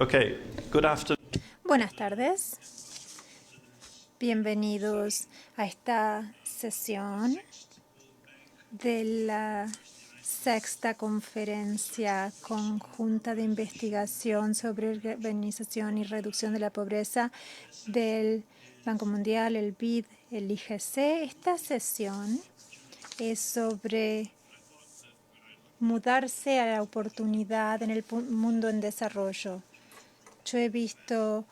Okay, good afternoon. Buenas tardes. Bienvenidos a esta sesión de la sexta conferencia conjunta de investigación sobre organización y reducción de la pobreza del Banco Mundial, el BID, el IGC. Esta sesión es sobre mudarse a la oportunidad en el mundo en desarrollo. Yo he visto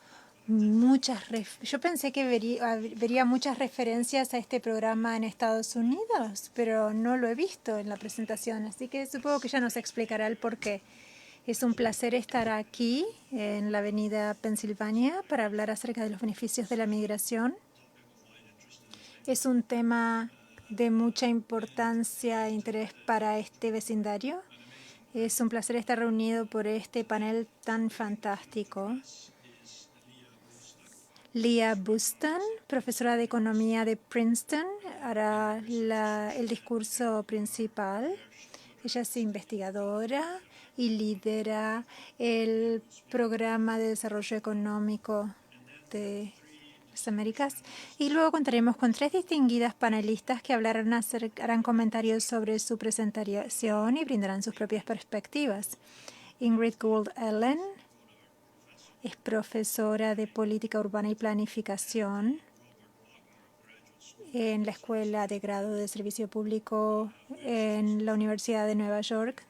yo pensé que vería muchas referencias a este programa en Estados Unidos, pero no lo he visto en la presentación, así que supongo que ya nos explicará el por qué. Es un placer estar aquí en la avenida Pensilvania para hablar acerca de los beneficios de la migración. Es un tema de mucha importancia e interés para este vecindario. Es un placer estar reunido por este panel tan fantástico. Leah Buston, profesora de Economía de Princeton, hará el discurso principal. Ella es investigadora y lidera el Programa de Desarrollo Económico de las Américas. Y luego contaremos con tres distinguidas panelistas que harán comentarios sobre su presentación y brindarán sus propias perspectivas. Ingrid Gould Ellen es profesora de Política Urbana y Planificación en la Escuela de Grado de Servicio Público en la Universidad de Nueva York.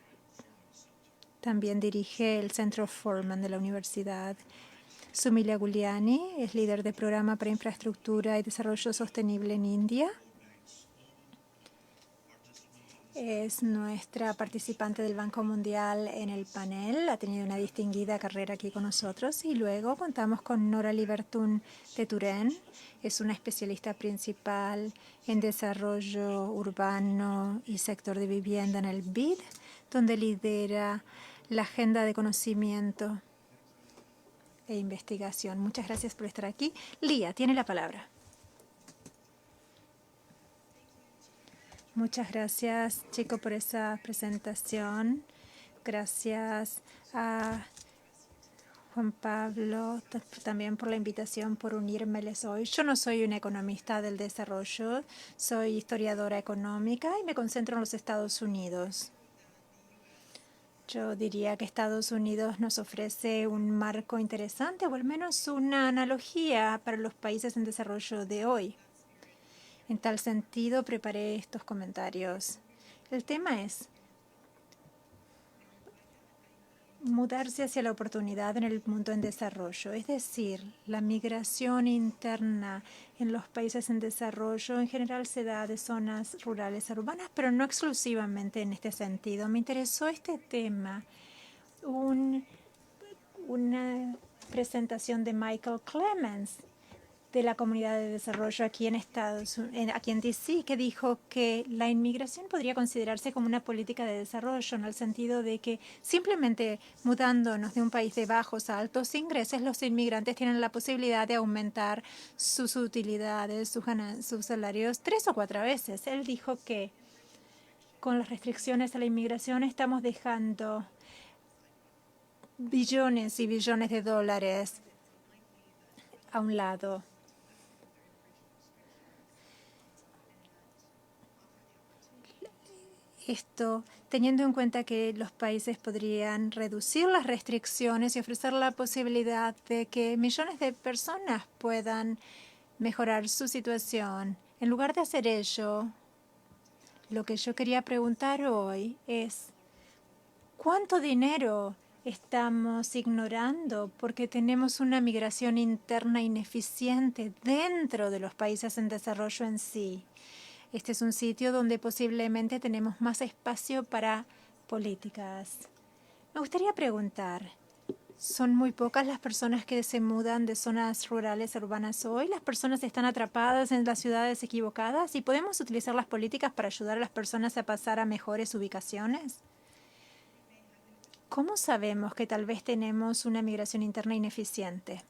También dirige el Centro Furman de la universidad. Sumilia Guliani es líder de Programa para Infraestructura y Desarrollo Sostenible en India. Es nuestra participante del Banco Mundial en el panel. Ha tenido una distinguida carrera aquí con nosotros. Y luego contamos con Nora Libertún de Turén. Es una especialista principal en desarrollo urbano y sector de vivienda en el BID, donde lidera la agenda de conocimiento e investigación. Muchas gracias por estar aquí. Lía, tiene la palabra. Muchas gracias, Chico, por esa presentación. Gracias a Juan Pablo también por la invitación, por unírmeles hoy. Yo no soy una economista del desarrollo, soy historiadora económica y me concentro en los Estados Unidos. Yo diría que Estados Unidos nos ofrece un marco interesante, o al menos una analogía para los países en desarrollo de hoy. En tal sentido, preparé estos comentarios. El tema es mudarse hacia la oportunidad en el mundo en desarrollo, es decir, la migración interna en los países en desarrollo en general se da de zonas rurales a urbanas, pero no exclusivamente en este sentido. Me interesó este tema, una presentación de Michael Clemens de la Comunidad de Desarrollo aquí en DC, que dijo que la inmigración podría considerarse como una política de desarrollo, en el sentido de que simplemente mudándonos de un país de bajos a altos ingresos, los inmigrantes tienen la posibilidad de aumentar sus utilidades, sus salarios 3 o 4 veces. Él dijo que con las restricciones a la inmigración estamos dejando billones y billones de dólares a un lado. Esto teniendo en cuenta que los países podrían reducir las restricciones y ofrecer la posibilidad de que millones de personas puedan mejorar su situación. En lugar de hacer ello, lo que yo quería preguntar hoy es ¿cuánto dinero estamos ignorando porque tenemos una migración interna ineficiente dentro de los países en desarrollo en sí? Este es un sitio donde posiblemente tenemos más espacio para políticas. Me gustaría preguntar, ¿son muy pocas las personas que se mudan de zonas rurales a urbanas hoy? ¿Las personas están atrapadas en las ciudades equivocadas? ¿Y podemos utilizar las políticas para ayudar a las personas a pasar a mejores ubicaciones? ¿Cómo sabemos que tal vez tenemos una migración interna ineficiente?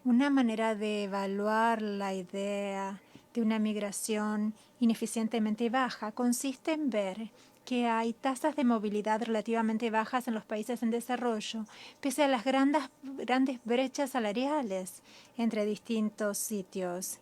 Una manera de evaluar la idea de una migración ineficientemente baja consiste en ver que hay tasas de movilidad relativamente bajas en los países en desarrollo, pese a las grandes brechas salariales entre distintos sitios.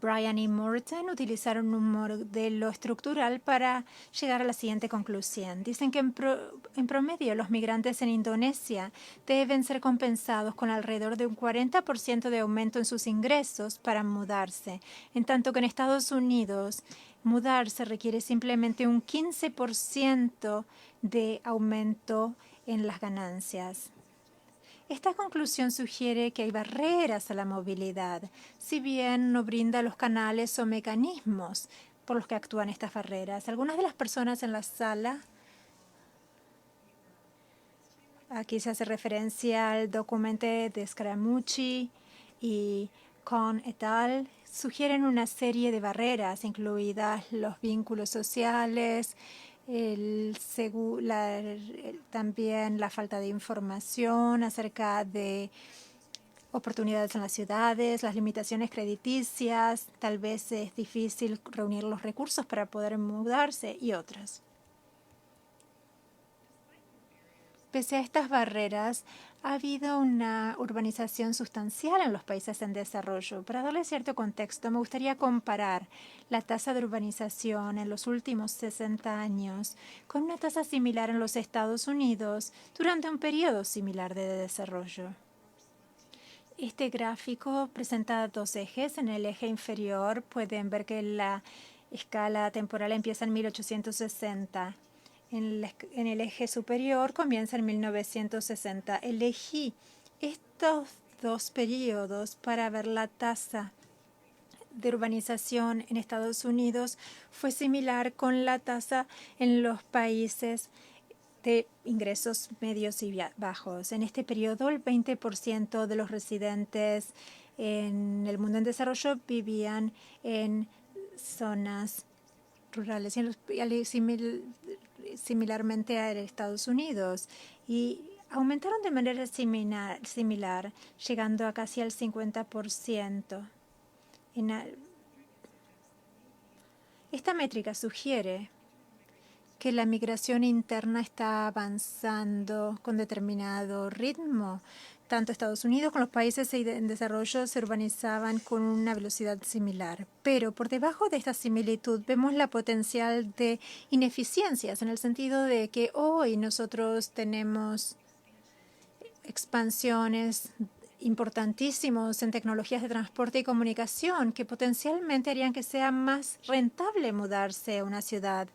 Bryan y Morton utilizaron un modelo estructural para llegar a la siguiente conclusión. Dicen que en promedio los migrantes en Indonesia deben ser compensados con alrededor de un 40% de aumento en sus ingresos para mudarse, en tanto que en Estados Unidos mudarse requiere simplemente un 15% de aumento en las ganancias. Esta conclusión sugiere que hay barreras a la movilidad, si bien no brinda los canales o mecanismos por los que actúan estas barreras. Algunas de las personas en la sala, aquí se hace referencia al documento de Scaramucci y Kohn et al., sugieren una serie de barreras, incluidas los vínculos sociales, también la falta de información acerca de oportunidades en las ciudades, las limitaciones crediticias, tal vez es difícil reunir los recursos para poder mudarse y otras. Pese a estas barreras, ha habido una urbanización sustancial en los países en desarrollo. Para darle cierto contexto, me gustaría comparar la tasa de urbanización en los últimos 60 años con una tasa similar en los Estados Unidos durante un periodo similar de desarrollo. Este gráfico presenta dos ejes. En el eje inferior pueden ver que la escala temporal empieza en 1860. En el eje superior comienza en 1960. Elegí estos dos periodos para ver la tasa de urbanización en Estados Unidos. Fue similar con la tasa en los países de ingresos medios y bajos. En este periodo, el 20% de los residentes en el mundo en desarrollo vivían en zonas rurales, similarmente a Estados Unidos, y aumentaron de manera similar, llegando a casi al 50%. Esta métrica sugiere que la migración interna está avanzando con determinado ritmo. Tanto Estados Unidos como los países en desarrollo se urbanizaban con una velocidad similar. Pero por debajo de esta similitud vemos la potencial de ineficiencias, en el sentido de que hoy nosotros tenemos expansiones importantísimos en tecnologías de transporte y comunicación que potencialmente harían que sea más rentable mudarse a una ciudad.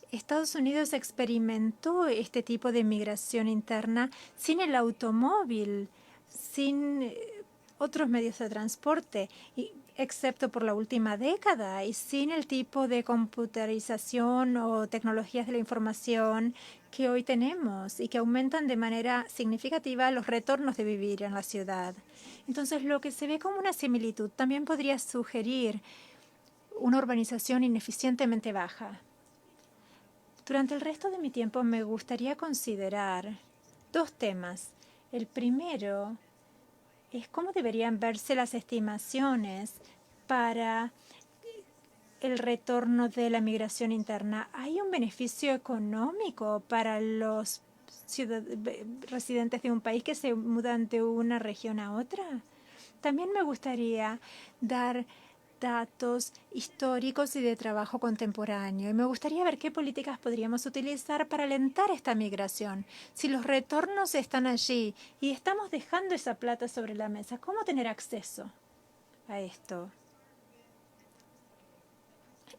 Estados Unidos experimentó este tipo de migración interna sin el automóvil, sin otros medios de transporte, excepto por la última década, y sin el tipo de computarización o tecnologías de la información que hoy tenemos y que aumentan de manera significativa los retornos de vivir en la ciudad. Entonces, lo que se ve como una similitud también podría sugerir una urbanización ineficientemente baja. Durante el resto de mi tiempo me gustaría considerar dos temas. El primero es cómo deberían verse las estimaciones para el retorno de la migración interna. ¿Hay un beneficio económico para los residentes de un país que se mudan de una región a otra? También me gustaría dar datos históricos y de trabajo contemporáneo. Y me gustaría ver qué políticas podríamos utilizar para alentar esta migración. Si los retornos están allí y estamos dejando esa plata sobre la mesa, ¿cómo tener acceso a esto?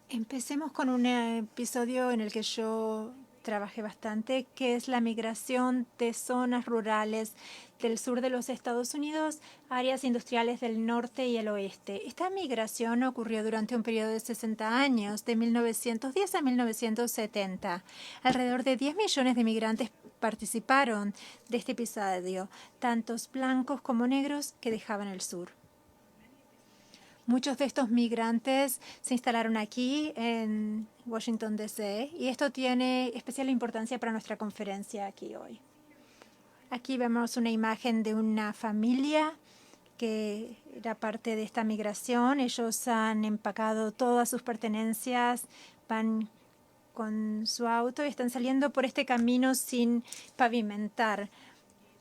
Empecemos con un episodio en el que yo trabajé bastante, que es la migración de zonas rurales del sur de los Estados Unidos a áreas industriales del norte y el oeste. Esta migración ocurrió durante un periodo de 60 años, de 1910 a 1970. Alrededor de 10 millones de migrantes participaron de este episodio, tantos blancos como negros que dejaban el sur. Muchos de estos migrantes se instalaron aquí en Washington, D.C., y esto tiene especial importancia para nuestra conferencia aquí hoy. Aquí vemos una imagen de una familia que era parte de esta migración. Ellos han empacado todas sus pertenencias van con su auto y están saliendo por este camino sin pavimentar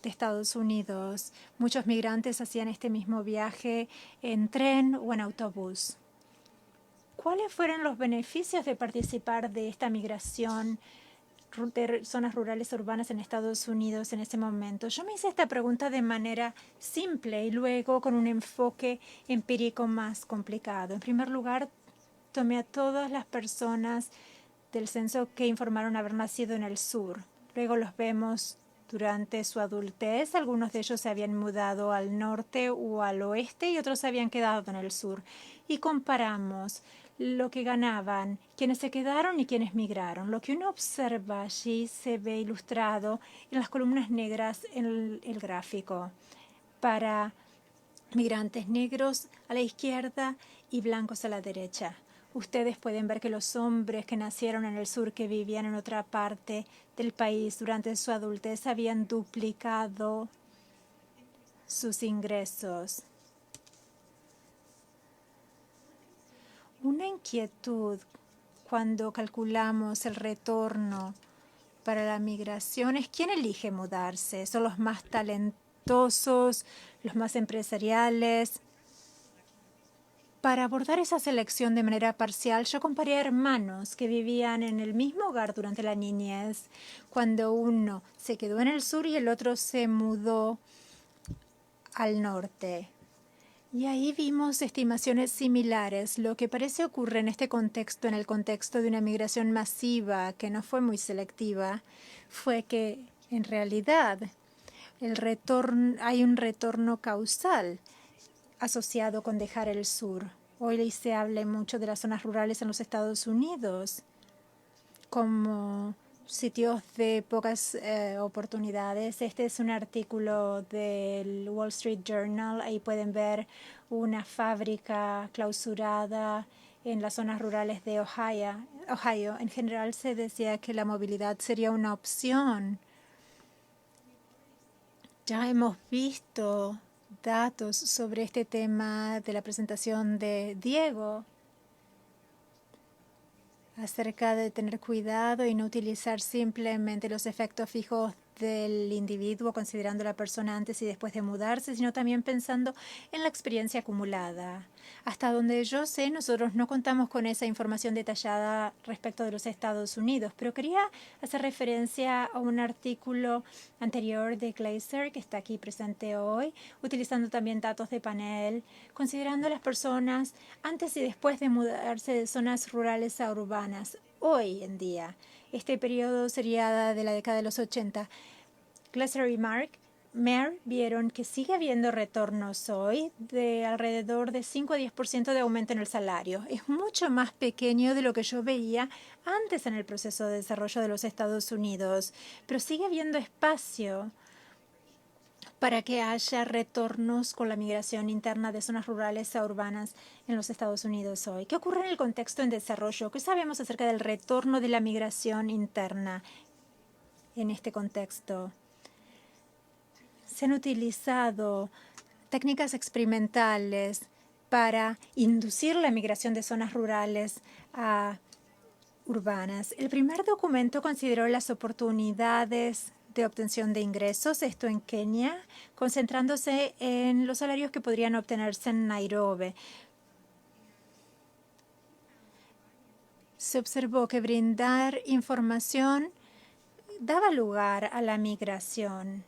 de Estados Unidos. Muchos migrantes hacían este mismo viaje en tren o en autobús. ¿Cuáles fueron los beneficios de participar de esta migración de zonas rurales urbanas en Estados Unidos en ese momento? Yo me hice esta pregunta de manera simple y luego con un enfoque empírico más complicado. En primer lugar, tomé a todas las personas del censo que informaron haber nacido en el sur. Luego los vemos durante su adultez. Algunos de ellos se habían mudado al norte o al oeste y otros se habían quedado en el sur. Y comparamos lo que ganaban, quienes se quedaron y quienes migraron. Lo que uno observa allí se ve ilustrado en las columnas negras en el gráfico. Para migrantes negros a la izquierda y blancos a la derecha. Ustedes pueden ver que los hombres que nacieron en el sur, que vivían en otra parte del país durante su adultez, habían duplicado sus ingresos. Una inquietud cuando calculamos el retorno para la migración es quién elige mudarse. ¿Son los más talentosos, los más empresariales? Para abordar esa selección de manera parcial, yo comparé a hermanos que vivían en el mismo hogar durante la niñez, cuando uno se quedó en el sur y el otro se mudó al norte. Y ahí vimos estimaciones similares. Lo que parece ocurrir en este contexto, en el contexto de una migración masiva que no fue muy selectiva, fue que en realidad hay un retorno causal asociado con dejar el sur. Hoy se habla mucho de las zonas rurales en los Estados Unidos como sitios de pocas oportunidades. Este es un artículo del Wall Street Journal. Ahí pueden ver una fábrica clausurada en las zonas rurales de Ohio. En general se decía que la movilidad sería una opción. Ya hemos visto datos sobre este tema de la presentación de Diego acerca de tener cuidado y no utilizar simplemente los efectos fijos del individuo, considerando a la persona antes y después de mudarse, sino también pensando en la experiencia acumulada. Hasta donde yo sé, nosotros no contamos con esa información detallada respecto de los Estados Unidos, pero quería hacer referencia a un artículo anterior de Glaser, que está aquí presente hoy, utilizando también datos de panel, considerando a las personas antes y después de mudarse de zonas rurales a urbanas. Hoy en día, este periodo sería de la década de los 80. Glaser y Mayer vieron que sigue habiendo retornos hoy de alrededor de 5 a 10% de aumento en el salario. Es mucho más pequeño de lo que yo veía antes en el proceso de desarrollo de los Estados Unidos, pero sigue habiendo espacio para que haya retornos con la migración interna de zonas rurales a urbanas en los Estados Unidos hoy. ¿Qué ocurre en el contexto en desarrollo? ¿Qué sabemos acerca del retorno de la migración interna en este contexto? Se han utilizado técnicas experimentales para inducir la migración de zonas rurales a urbanas. El primer documento consideró las oportunidades de obtención de ingresos, esto en Kenia, concentrándose en los salarios que podrían obtenerse en Nairobi. Se observó que brindar información daba lugar a la migración.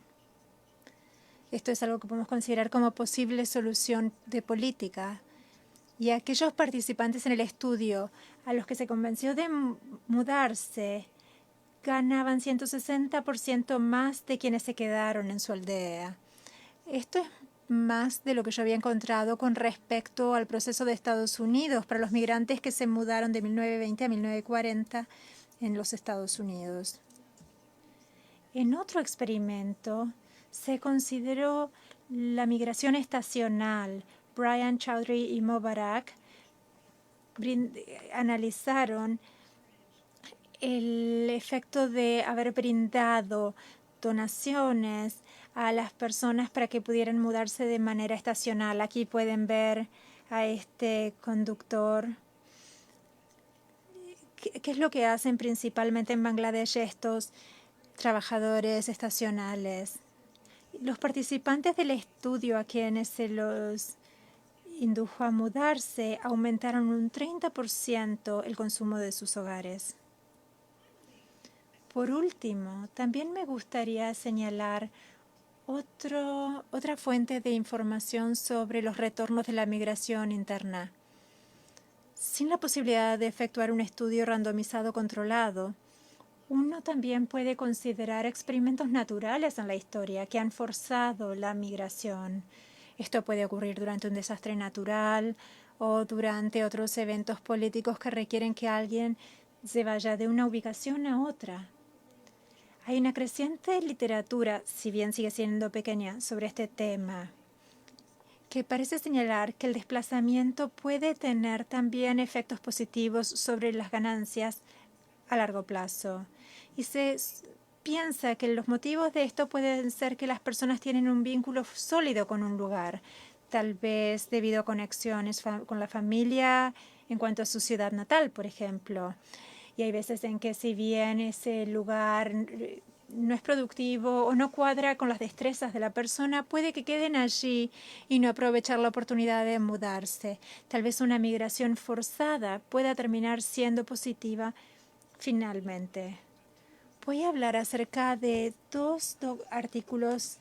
Esto es algo que podemos considerar como posible solución de política. Y aquellos participantes en el estudio a los que se convenció de mudarse ganaban 160% más de quienes se quedaron en su aldea. Esto es más de lo que yo había encontrado con respecto al proceso de Estados Unidos para los migrantes que se mudaron de 1920 a 1940 en los Estados Unidos. En otro experimento se consideró la migración estacional. Brian Chowdhury y Mubarak analizaron el efecto de haber brindado donaciones a las personas para que pudieran mudarse de manera estacional. Aquí pueden ver a este conductor ¿Qué es lo que hacen principalmente en Bangladesh estos trabajadores estacionales? Los participantes del estudio a quienes se los indujo a mudarse aumentaron un 30% el consumo de sus hogares. Por último, también me gustaría señalar otra fuente de información sobre los retornos de la migración interna. Sin la posibilidad de efectuar un estudio randomizado controlado, uno también puede considerar experimentos naturales en la historia que han forzado la migración. Esto puede ocurrir durante un desastre natural o durante otros eventos políticos que requieren que alguien se vaya de una ubicación a otra. Hay una creciente literatura, si bien sigue siendo pequeña, sobre este tema, que parece señalar que el desplazamiento puede tener también efectos positivos sobre las ganancias a largo plazo. Y se piensa que los motivos de esto pueden ser que las personas tienen un vínculo sólido con un lugar, tal vez debido a conexiones con la familia en cuanto a su ciudad natal, por ejemplo. Y hay veces en que si bien ese lugar no es productivo o no cuadra con las destrezas de la persona, puede que queden allí y no aprovechar la oportunidad de mudarse. Tal vez una migración forzada pueda terminar siendo positiva finalmente. Voy a hablar acerca de dos artículos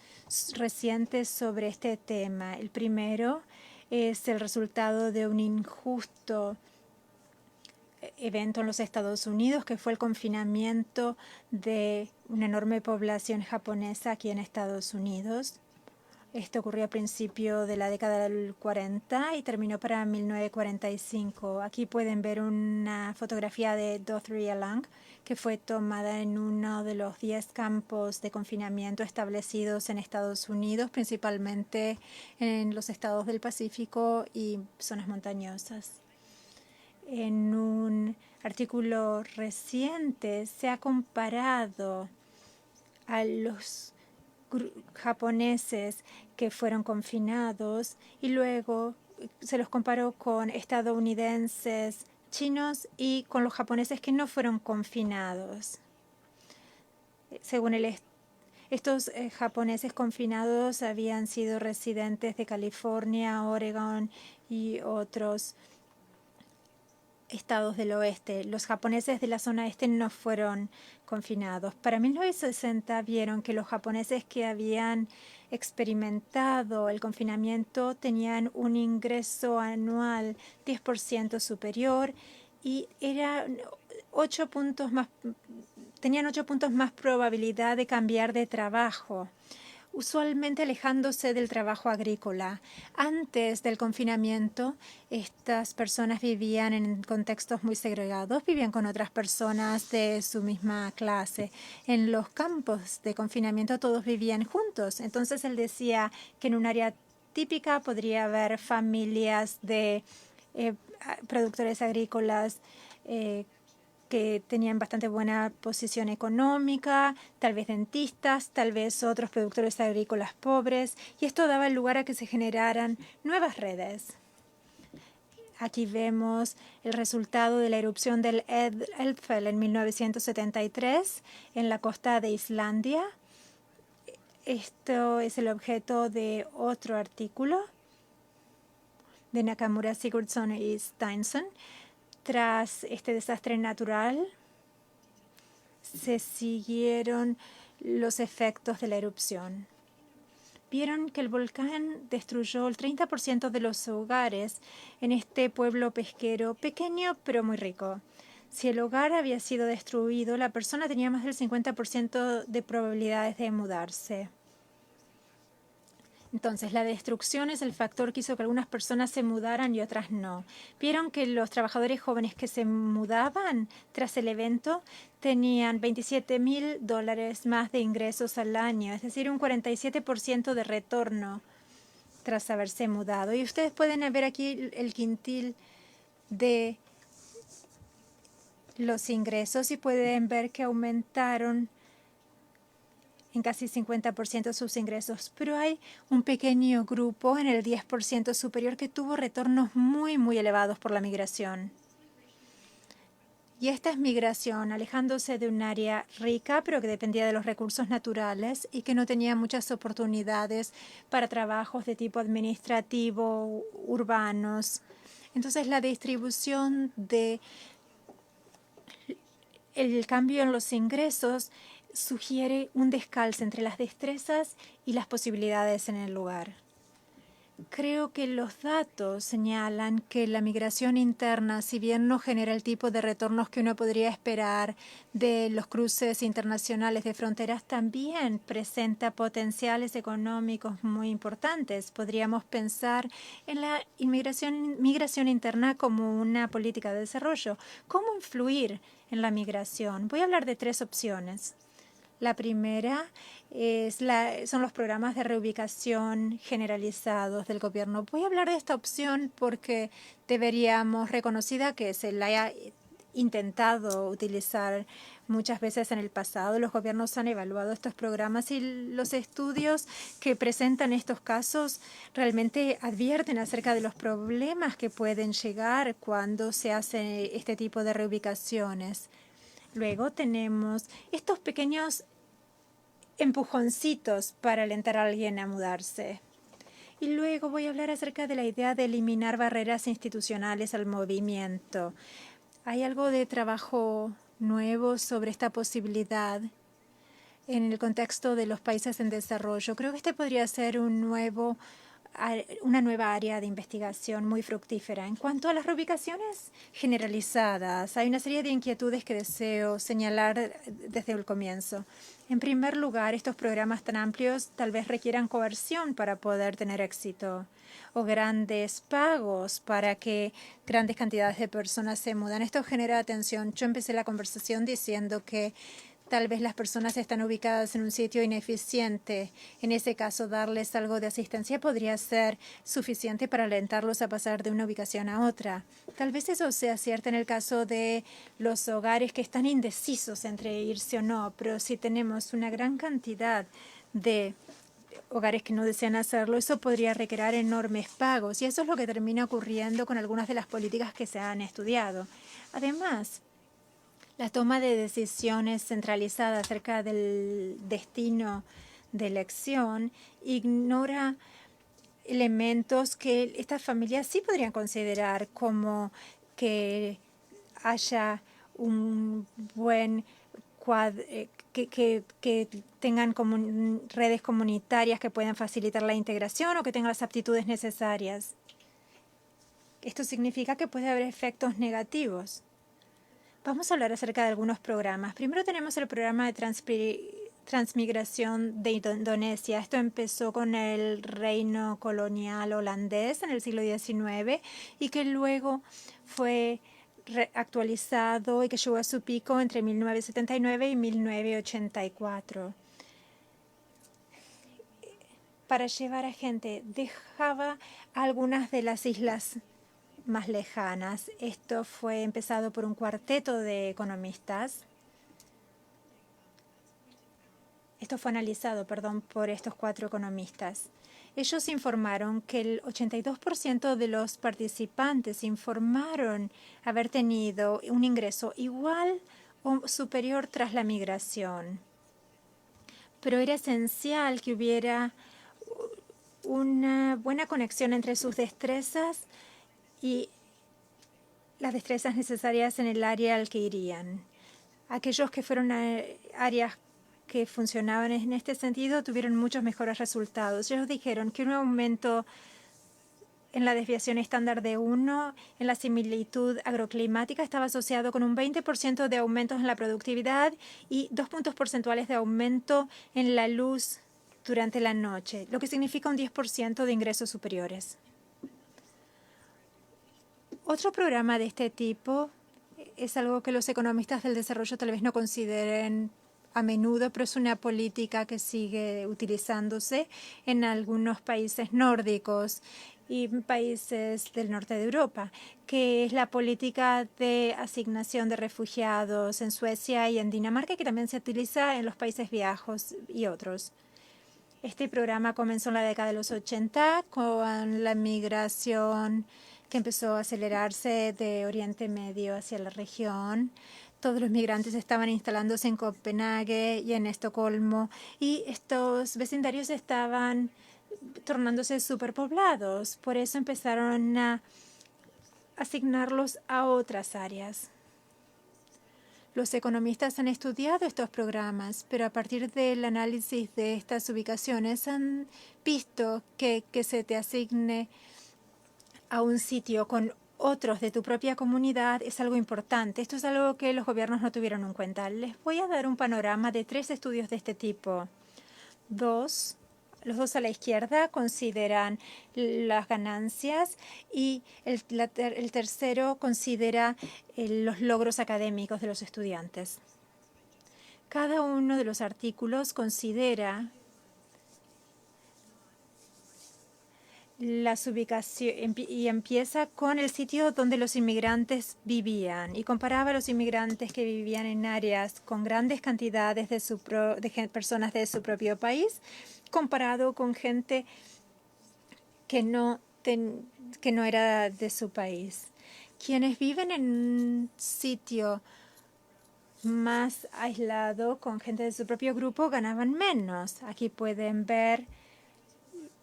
recientes sobre este tema. El primero es el resultado de un injusto evento en los Estados Unidos, que fue el confinamiento de una enorme población japonesa aquí en Estados Unidos. Esto ocurrió a principio de la década del 40 y terminó para 1945. Aquí pueden ver una fotografía de Dothry Elang, que fue tomada en uno de los 10 campos de confinamiento establecidos en Estados Unidos, principalmente en los estados del Pacífico y zonas montañosas. En un artículo reciente se ha comparado a los japoneses que fueron confinados y luego se los comparó con estadounidenses, chinos y con los japoneses que no fueron confinados. Según estos japoneses confinados habían sido residentes de California, Oregon y otros estados del oeste. Los japoneses de la zona este no fueron confinados. Para 1960 vieron que los japoneses que habían experimentado el confinamiento tenían un ingreso anual 10% superior y tenían 8 puntos más probabilidad de cambiar de trabajo, usualmente alejándose del trabajo agrícola. Antes del confinamiento, estas personas vivían en contextos muy segregados, vivían con otras personas de su misma clase. En los campos de confinamiento todos vivían juntos. Entonces él decía que en un área típica podría haber familias de productores agrícolas que tenían bastante buena posición económica, tal vez dentistas, tal vez otros productores agrícolas pobres, y esto daba lugar a que se generaran nuevas redes. Aquí vemos el resultado de la erupción del Eldfell en 1973 en la costa de Islandia. Esto es el objeto de otro artículo de Nakamura, Sigurdsson y Steinson. Tras este desastre natural, se siguieron los efectos de la erupción. Vieron que el volcán destruyó el 30% de los hogares en este pueblo pesquero pequeño pero muy rico. Si el hogar había sido destruido, la persona tenía más del 50% de probabilidades de mudarse. Entonces, la destrucción es el factor que hizo que algunas personas se mudaran y otras no. Vieron que los trabajadores jóvenes que se mudaban tras el evento tenían $27,000 más de ingresos al año, es decir, un 47% de retorno tras haberse mudado. Y ustedes pueden ver aquí el quintil de los ingresos y pueden ver que aumentaron en casi 50% sus ingresos, pero hay un pequeño grupo en el 10% superior que tuvo retornos muy, muy elevados por la migración. Y esta es migración, alejándose de un área rica, pero que dependía de los recursos naturales y que no tenía muchas oportunidades para trabajos de tipo administrativo, urbanos. Entonces, la distribución de el cambio en los ingresos sugiere un descalce entre las destrezas y las posibilidades en el lugar. Creo que los datos señalan que la migración interna, si bien no genera el tipo de retornos que uno podría esperar de los cruces internacionales de fronteras, también presenta potenciales económicos muy importantes. Podríamos pensar en la migración interna como una política de desarrollo. ¿Cómo influir en la migración? Voy a hablar de 3 opciones. La primera son los programas de reubicación generalizados del gobierno. Voy a hablar de esta opción porque deberíamos reconocida que se la haya intentado utilizar muchas veces en el pasado. Los gobiernos han evaluado estos programas y los estudios que presentan estos casos realmente advierten acerca de los problemas que pueden llegar cuando se hace este tipo de reubicaciones. Luego tenemos estos pequeños empujoncitos para alentar a alguien a mudarse. Y luego voy a hablar acerca de la idea de eliminar barreras institucionales al movimiento. Hay algo de trabajo nuevo sobre esta posibilidad en el contexto de los países en desarrollo. Creo que este podría ser una nueva área de investigación muy fructífera. En cuanto a las reubicaciones generalizadas, hay una serie de inquietudes que deseo señalar desde el comienzo. En primer lugar, estos programas tan amplios tal vez requieran coerción para poder tener éxito o grandes pagos para que grandes cantidades de personas se mudan. Esto genera tensión. Yo empecé la conversación diciendo que tal vez las personas están ubicadas en un sitio ineficiente. En ese caso, darles algo de asistencia podría ser suficiente para alentarlos a pasar de una ubicación a otra. Tal vez eso sea cierto en el caso de los hogares que están indecisos entre irse o no, pero si tenemos una gran cantidad de hogares que no desean hacerlo, eso podría requerir enormes pagos y eso es lo que termina ocurriendo con algunas de las políticas que se han estudiado. Además, la toma de decisiones centralizada acerca del destino de elección ignora elementos que estas familias sí podrían considerar, como que haya un buen que tengan redes comunitarias que puedan facilitar la integración o que tengan las aptitudes necesarias. Esto significa que puede haber efectos negativos. Vamos a hablar acerca de algunos programas. Primero tenemos el programa de transmigración de Indonesia. Esto empezó con el reino colonial holandés en el siglo XIX y que luego fue actualizado y que llegó a su pico entre 1979 y 1984. Para llevar a gente, dejaba algunas de las islas más lejanas. Esto fue empezado por un cuarteto de economistas. Esto fue analizado, por estos 4 economistas. Ellos informaron que el 82% de los participantes informaron haber tenido un ingreso igual o superior tras la migración. Pero era esencial que hubiera una buena conexión entre sus destrezas y las destrezas necesarias en el área al que irían. Aquellos que fueron a áreas que funcionaban en este sentido tuvieron muchos mejores resultados. Ellos dijeron que un aumento en la desviación estándar de 1 en la similitud agroclimática estaba asociado con un 20% de aumentos en la productividad y 2 puntos porcentuales de aumento en la luz durante la noche, lo que significa un 10% de ingresos superiores. Otro programa de este tipo es algo que los economistas del desarrollo tal vez no consideren a menudo, pero es una política que sigue utilizándose en algunos países nórdicos y países del norte de Europa, que es la política de asignación de refugiados en Suecia y en Dinamarca, que también se utiliza en los Países Bajos y otros. Este programa comenzó en la década de los 80 con la migración que empezó a acelerarse de Oriente Medio hacia la región. Todos los migrantes estaban instalándose en Copenhague y en Estocolmo, y estos vecindarios estaban tornándose superpoblados. Por eso empezaron a asignarlos a otras áreas. Los economistas han estudiado estos programas, pero a partir del análisis de estas ubicaciones han visto que se te asigne a un sitio con otros de tu propia comunidad es algo importante. Esto es algo que los gobiernos no tuvieron en cuenta. Les voy a dar un panorama de 3 estudios de este tipo. Los dos a la izquierda consideran las ganancias y el tercero considera los logros académicos de los estudiantes. Cada uno de los artículos considera las ubicaciones y empieza con el sitio donde los inmigrantes vivían y comparaba a los inmigrantes que vivían en áreas con grandes cantidades de personas de su propio país comparado con gente que no era de su país. Quienes viven en un sitio más aislado con gente de su propio grupo ganaban menos. Aquí pueden ver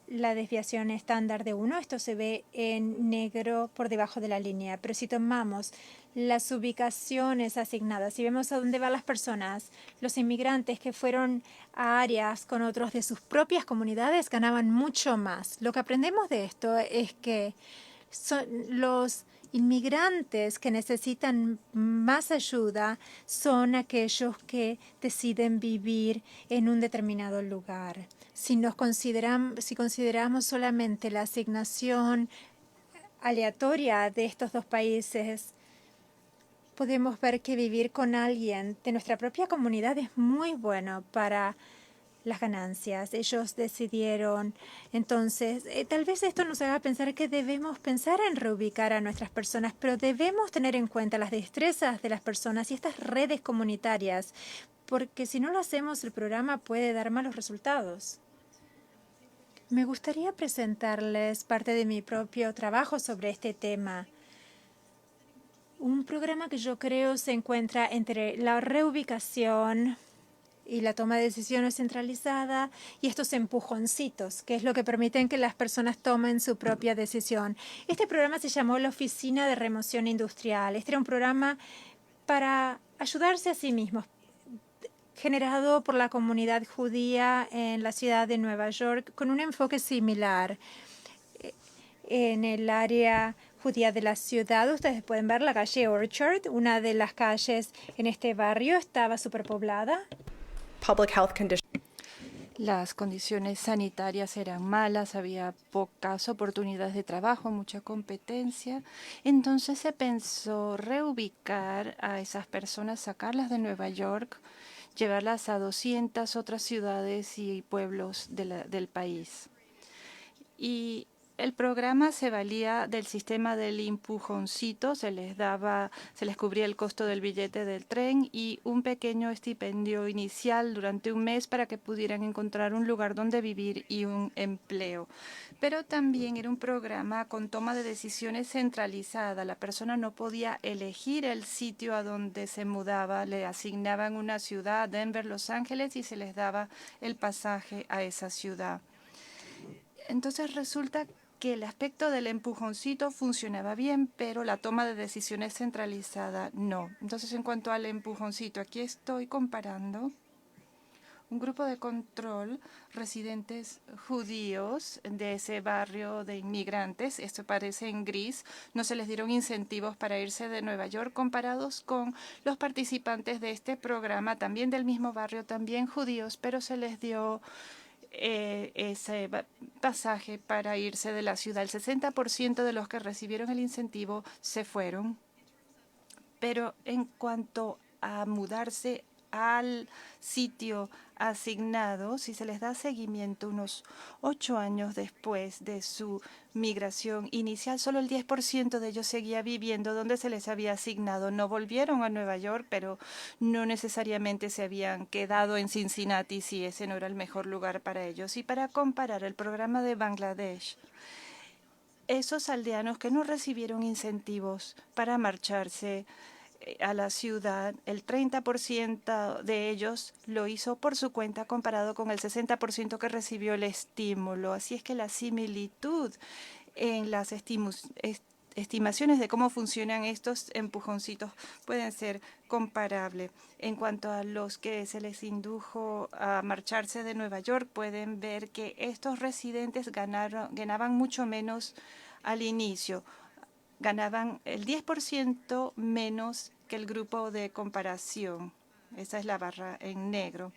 la desviación estándar de 1. Esto se ve en negro por debajo de la línea. Pero si tomamos las ubicaciones asignadas y vemos a dónde van las personas, los inmigrantes que fueron a áreas con otros de sus propias comunidades ganaban mucho más. Lo que aprendemos de esto es que los inmigrantes que necesitan más ayuda son aquellos que deciden vivir en un determinado lugar. Si consideramos solamente la asignación aleatoria de estos dos países, podemos ver que vivir con alguien de nuestra propia comunidad es muy bueno para las ganancias. Ellos decidieron. Entonces, tal vez esto nos haga pensar que debemos pensar en reubicar a nuestras personas, pero debemos tener en cuenta las destrezas de las personas y estas redes comunitarias, porque si no lo hacemos, el programa puede dar malos resultados. Me gustaría presentarles parte de mi propio trabajo sobre este tema. Un programa que yo creo se encuentra entre la reubicación y la toma de decisiones centralizada y estos empujoncitos, que es lo que permiten que las personas tomen su propia decisión. Este programa se llamó la Oficina de Remoción Industrial. Este era un programa para ayudarse a sí mismos, generado por la comunidad judía en la ciudad de Nueva York, con un enfoque similar. En el área judía de la ciudad, ustedes pueden ver la calle Orchard, una de las calles en este barrio, estaba superpoblada. Las condiciones sanitarias eran malas, había pocas oportunidades de trabajo, mucha competencia. Entonces se pensó reubicar a esas personas, sacarlas de Nueva York, llevarlas a 200 otras ciudades y pueblos del país. Y el programa se valía del sistema del empujoncito, se les cubría el costo del billete del tren y un pequeño estipendio inicial durante un mes para que pudieran encontrar un lugar donde vivir y un empleo. Pero también era un programa con toma de decisiones centralizada. La persona no podía elegir el sitio a donde se mudaba, le asignaban una ciudad, Denver, Los Ángeles, y se les daba el pasaje a esa ciudad. Entonces resulta que el aspecto del empujoncito funcionaba bien, pero la toma de decisiones centralizada no. Entonces, en cuanto al empujoncito, aquí estoy comparando un grupo de control, residentes judíos de ese barrio de inmigrantes, esto aparece en gris, no se les dieron incentivos para irse de Nueva York comparados con los participantes de este programa, también del mismo barrio, también judíos, pero se les dio ese pasaje para irse de la ciudad. El 60% de los que recibieron el incentivo se fueron. Pero en cuanto a mudarse al sitio asignado, si se les da seguimiento unos 8 años después de su migración inicial, solo el 10% de ellos seguía viviendo donde se les había asignado. No volvieron a Nueva York, pero no necesariamente se habían quedado en Cincinnati si ese no era el mejor lugar para ellos. Y para comparar el programa de Bangladesh, esos aldeanos que no recibieron incentivos para marcharse a la ciudad, el 30% de ellos lo hizo por su cuenta comparado con el 60% que recibió el estímulo. Así es que la similitud en las estimaciones de cómo funcionan estos empujoncitos pueden ser comparables. En cuanto a los que se les indujo a marcharse de Nueva York, pueden ver que estos residentes ganaban mucho menos al inicio. Ganaban el 10% menos que el grupo de comparación. Esa es la barra en negro.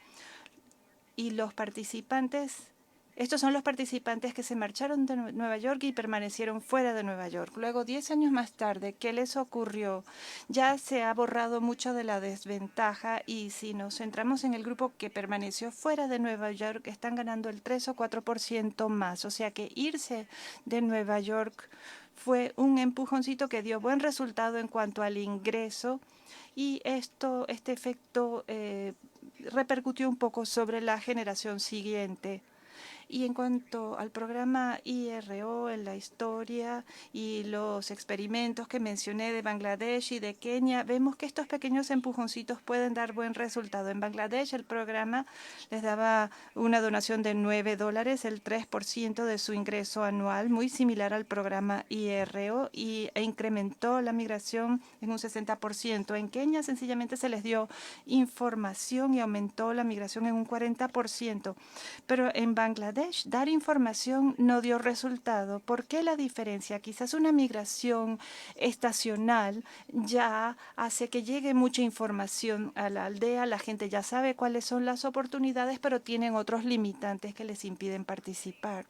Y los participantes, estos son los participantes que se marcharon de Nueva York y permanecieron fuera de Nueva York. Luego, 10 años más tarde, ¿qué les ocurrió? Ya se ha borrado mucho de la desventaja y si nos centramos en el grupo que permaneció fuera de Nueva York, están ganando el 3 o 4% más. O sea que irse de Nueva York fue un empujoncito que dio buen resultado en cuanto al ingreso y este efecto repercutió un poco sobre la generación siguiente. Y en cuanto al programa IRO en la historia y los experimentos que mencioné de Bangladesh y de Kenia, vemos que estos pequeños empujoncitos pueden dar buen resultado. En Bangladesh el programa les daba una donación de $9, el 3% de su ingreso anual, muy similar al programa IRO, e incrementó la migración en un 60%. En Kenia sencillamente se les dio información y aumentó la migración en un 40%. Pero en Bangladesh dar información no dio resultado. ¿Por qué la diferencia? Quizás una migración estacional ya hace que llegue mucha información a la aldea. La gente ya sabe cuáles son las oportunidades, pero tienen otros limitantes que les impiden participar.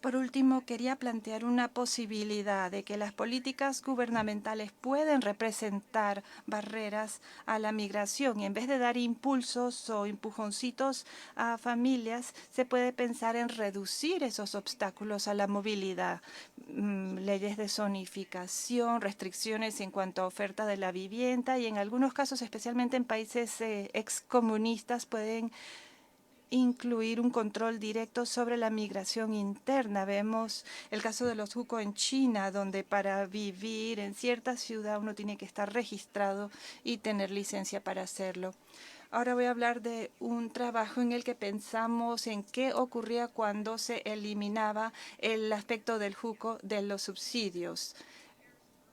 Por último, quería plantear una posibilidad de que las políticas gubernamentales pueden representar barreras a la migración y en vez de dar impulsos o empujoncitos a familias, se puede pensar en reducir esos obstáculos a la movilidad. Leyes de zonificación, restricciones en cuanto a oferta de la vivienda y en algunos casos, especialmente en países excomunistas, pueden incluir un control directo sobre la migración interna. Vemos el caso de los Hukou en China, donde para vivir en cierta ciudad uno tiene que estar registrado y tener licencia para hacerlo. Ahora voy a hablar de un trabajo en el que pensamos en qué ocurría cuando se eliminaba el aspecto del Hukou de los subsidios.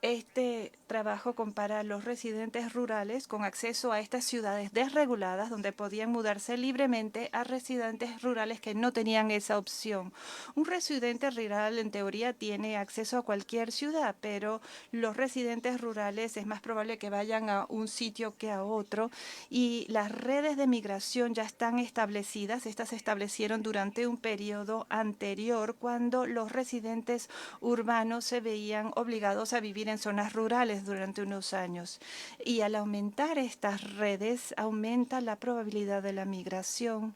Este trabajo compara a los residentes rurales con acceso a estas ciudades desreguladas donde podían mudarse libremente a residentes rurales que no tenían esa opción. Un residente rural en teoría tiene acceso a cualquier ciudad, pero los residentes rurales es más probable que vayan a un sitio que a otro y las redes de migración ya están establecidas. Estas se establecieron durante un periodo anterior cuando los residentes urbanos se veían obligados a vivir en zonas rurales durante unos años. Y al aumentar estas redes, aumenta la probabilidad de la migración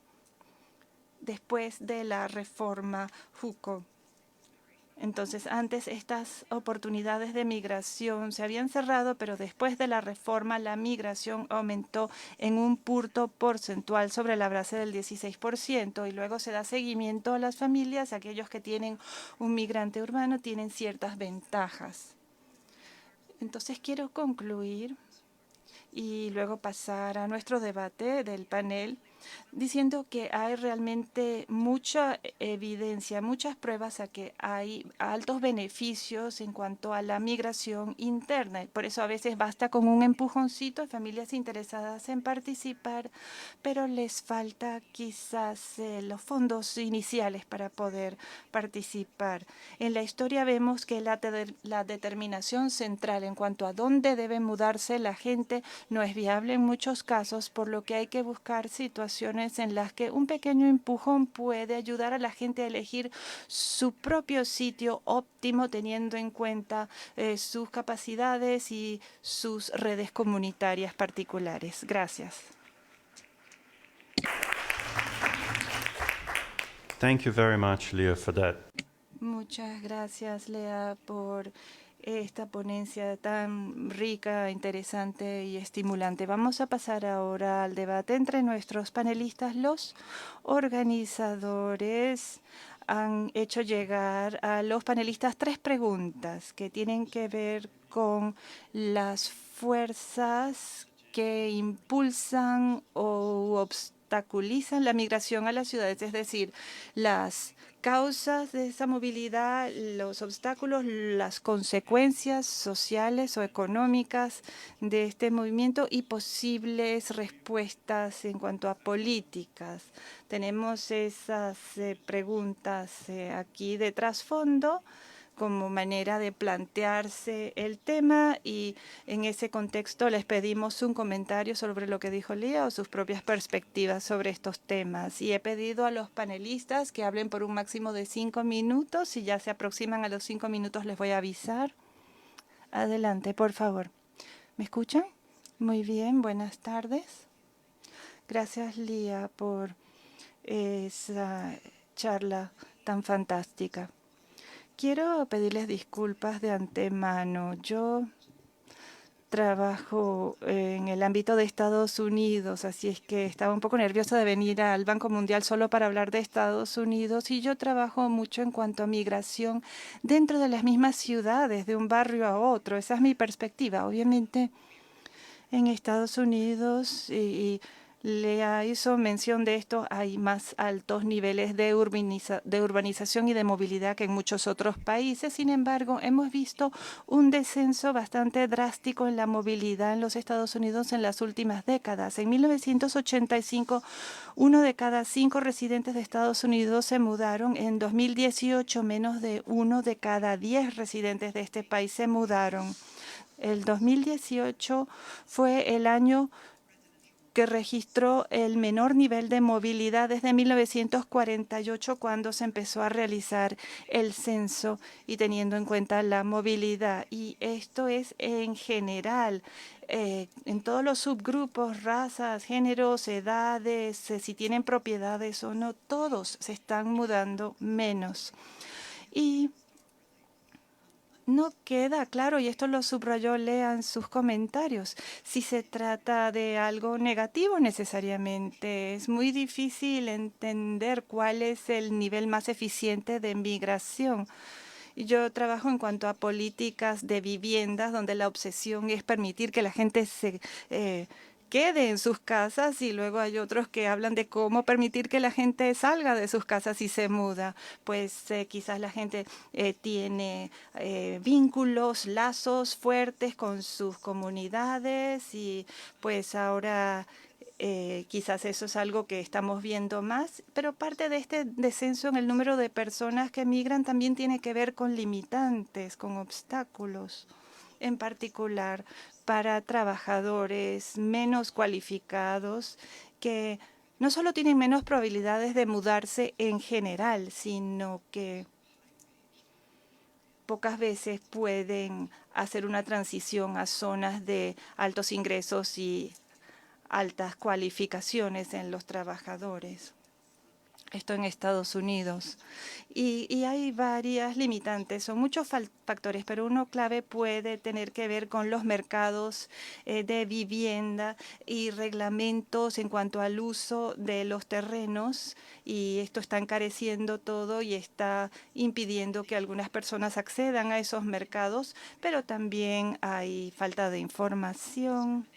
después de la reforma Hukou. Entonces, antes estas oportunidades de migración se habían cerrado, pero después de la reforma la migración aumentó en un punto porcentual sobre la base del 16% y luego se da seguimiento a las familias. Aquellos que tienen un migrante urbano tienen ciertas ventajas. Entonces, quiero concluir y luego pasar a nuestro debate del panel diciendo que hay realmente mucha evidencia, muchas pruebas a que hay altos beneficios en cuanto a la migración interna. Por eso a veces basta con un empujoncito a familias interesadas en participar, pero les falta quizás los fondos iniciales para poder participar. En la historia vemos que la determinación central en cuanto a dónde debe mudarse la gente no es viable en muchos casos, por lo que hay que buscar situaciones en las que un pequeño empujón puede ayudar a la gente a elegir su propio sitio óptimo teniendo en cuenta sus capacidades y sus redes comunitarias particulares. Gracias. Thank you very much, Leah, for that. Muchas gracias, Lea, por esta ponencia tan rica, interesante y estimulante. Vamos a pasar ahora al debate entre nuestros panelistas, los organizadores han hecho llegar a los panelistas 3 preguntas que tienen que ver con las fuerzas que impulsan o obstaculizan la migración a las ciudades, es decir, las causas de esa movilidad, los obstáculos, las consecuencias sociales o económicas de este movimiento y posibles respuestas en cuanto a políticas. Tenemos esas preguntas aquí de trasfondo como manera de plantearse el tema y en ese contexto les pedimos un comentario sobre lo que dijo Lía o sus propias perspectivas sobre estos temas. Y he pedido a los panelistas que hablen por un máximo de 5 minutos. Si ya se aproximan a los 5 minutos les voy a avisar. Adelante, por favor. ¿Me escuchan? Muy bien, buenas tardes. Gracias, Lía, por esa charla tan fantástica. Quiero pedirles disculpas de antemano. Yo trabajo en el ámbito de Estados Unidos, así es que estaba un poco nerviosa de venir al Banco Mundial solo para hablar de Estados Unidos y yo trabajo mucho en cuanto a migración dentro de las mismas ciudades, de un barrio a otro. Esa es mi perspectiva. Obviamente, en Estados Unidos, y Lea hizo mención de esto, hay más altos niveles de urbanización y de movilidad que en muchos otros países. Sin embargo, hemos visto un descenso bastante drástico en la movilidad en los Estados Unidos en las últimas décadas. En 1985, 1 de cada 5 residentes de Estados Unidos se mudaron. En 2018, menos de 1 de cada 10 residentes de este país se mudaron. El 2018 fue el año que registró el menor nivel de movilidad desde 1948, cuando se empezó a realizar el censo y teniendo en cuenta la movilidad. Y esto es en general, en todos los subgrupos, razas, géneros, edades, si tienen propiedades o no, todos se están mudando menos. Y no queda claro, y esto lo subrayó Lea en sus comentarios, si se trata de algo negativo necesariamente. Es muy difícil entender cuál es el nivel más eficiente de migración. Yo trabajo en cuanto a políticas de viviendas, donde la obsesión es permitir que la gente se quede en sus casas, y luego hay otros que hablan de cómo permitir que la gente salga de sus casas y se muda. Pues quizás la gente tiene vínculos, lazos fuertes con sus comunidades y pues ahora quizás eso es algo que estamos viendo más, pero parte de este descenso en el número de personas que migran también tiene que ver con limitantes, con obstáculos, en particular para trabajadores menos cualificados que no solo tienen menos probabilidades de mudarse en general, sino que pocas veces pueden hacer una transición a zonas de altos ingresos y altas cualificaciones en los trabajadores. Esto en Estados Unidos. Y hay varias limitantes, son muchos factores, pero uno clave puede tener que ver con los mercados de vivienda y reglamentos en cuanto al uso de los terrenos, y esto está encareciendo todo y está impidiendo que algunas personas accedan a esos mercados, pero también hay falta de información.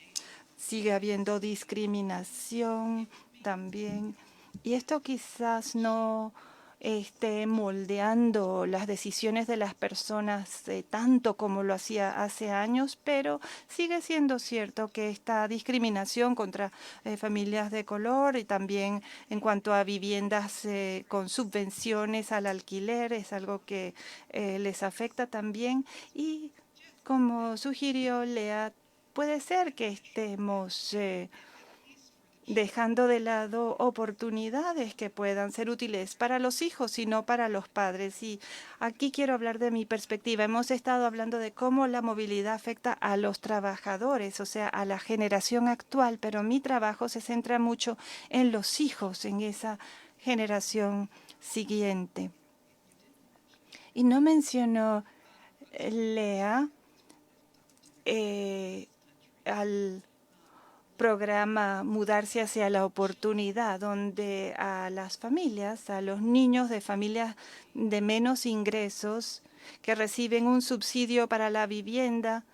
Sigue habiendo discriminación también. Y esto quizás no esté moldeando las decisiones de las personas tanto como lo hacía hace años, pero sigue siendo cierto que esta discriminación contra familias de color y también en cuanto a viviendas con subvenciones al alquiler es algo que les afecta también. Y como sugirió Lea, puede ser que estemos dejando de lado oportunidades que puedan ser útiles para los hijos y no para los padres. Y aquí quiero hablar de mi perspectiva. Hemos estado hablando de cómo la movilidad afecta a los trabajadores, o sea, a la generación actual, pero mi trabajo se centra mucho en los hijos, en esa generación siguiente. Y no mencionó Lea al programa Mudarse hacia la Oportunidad, donde a las familias, a los niños de familias de menos ingresos que reciben un subsidio para la vivienda,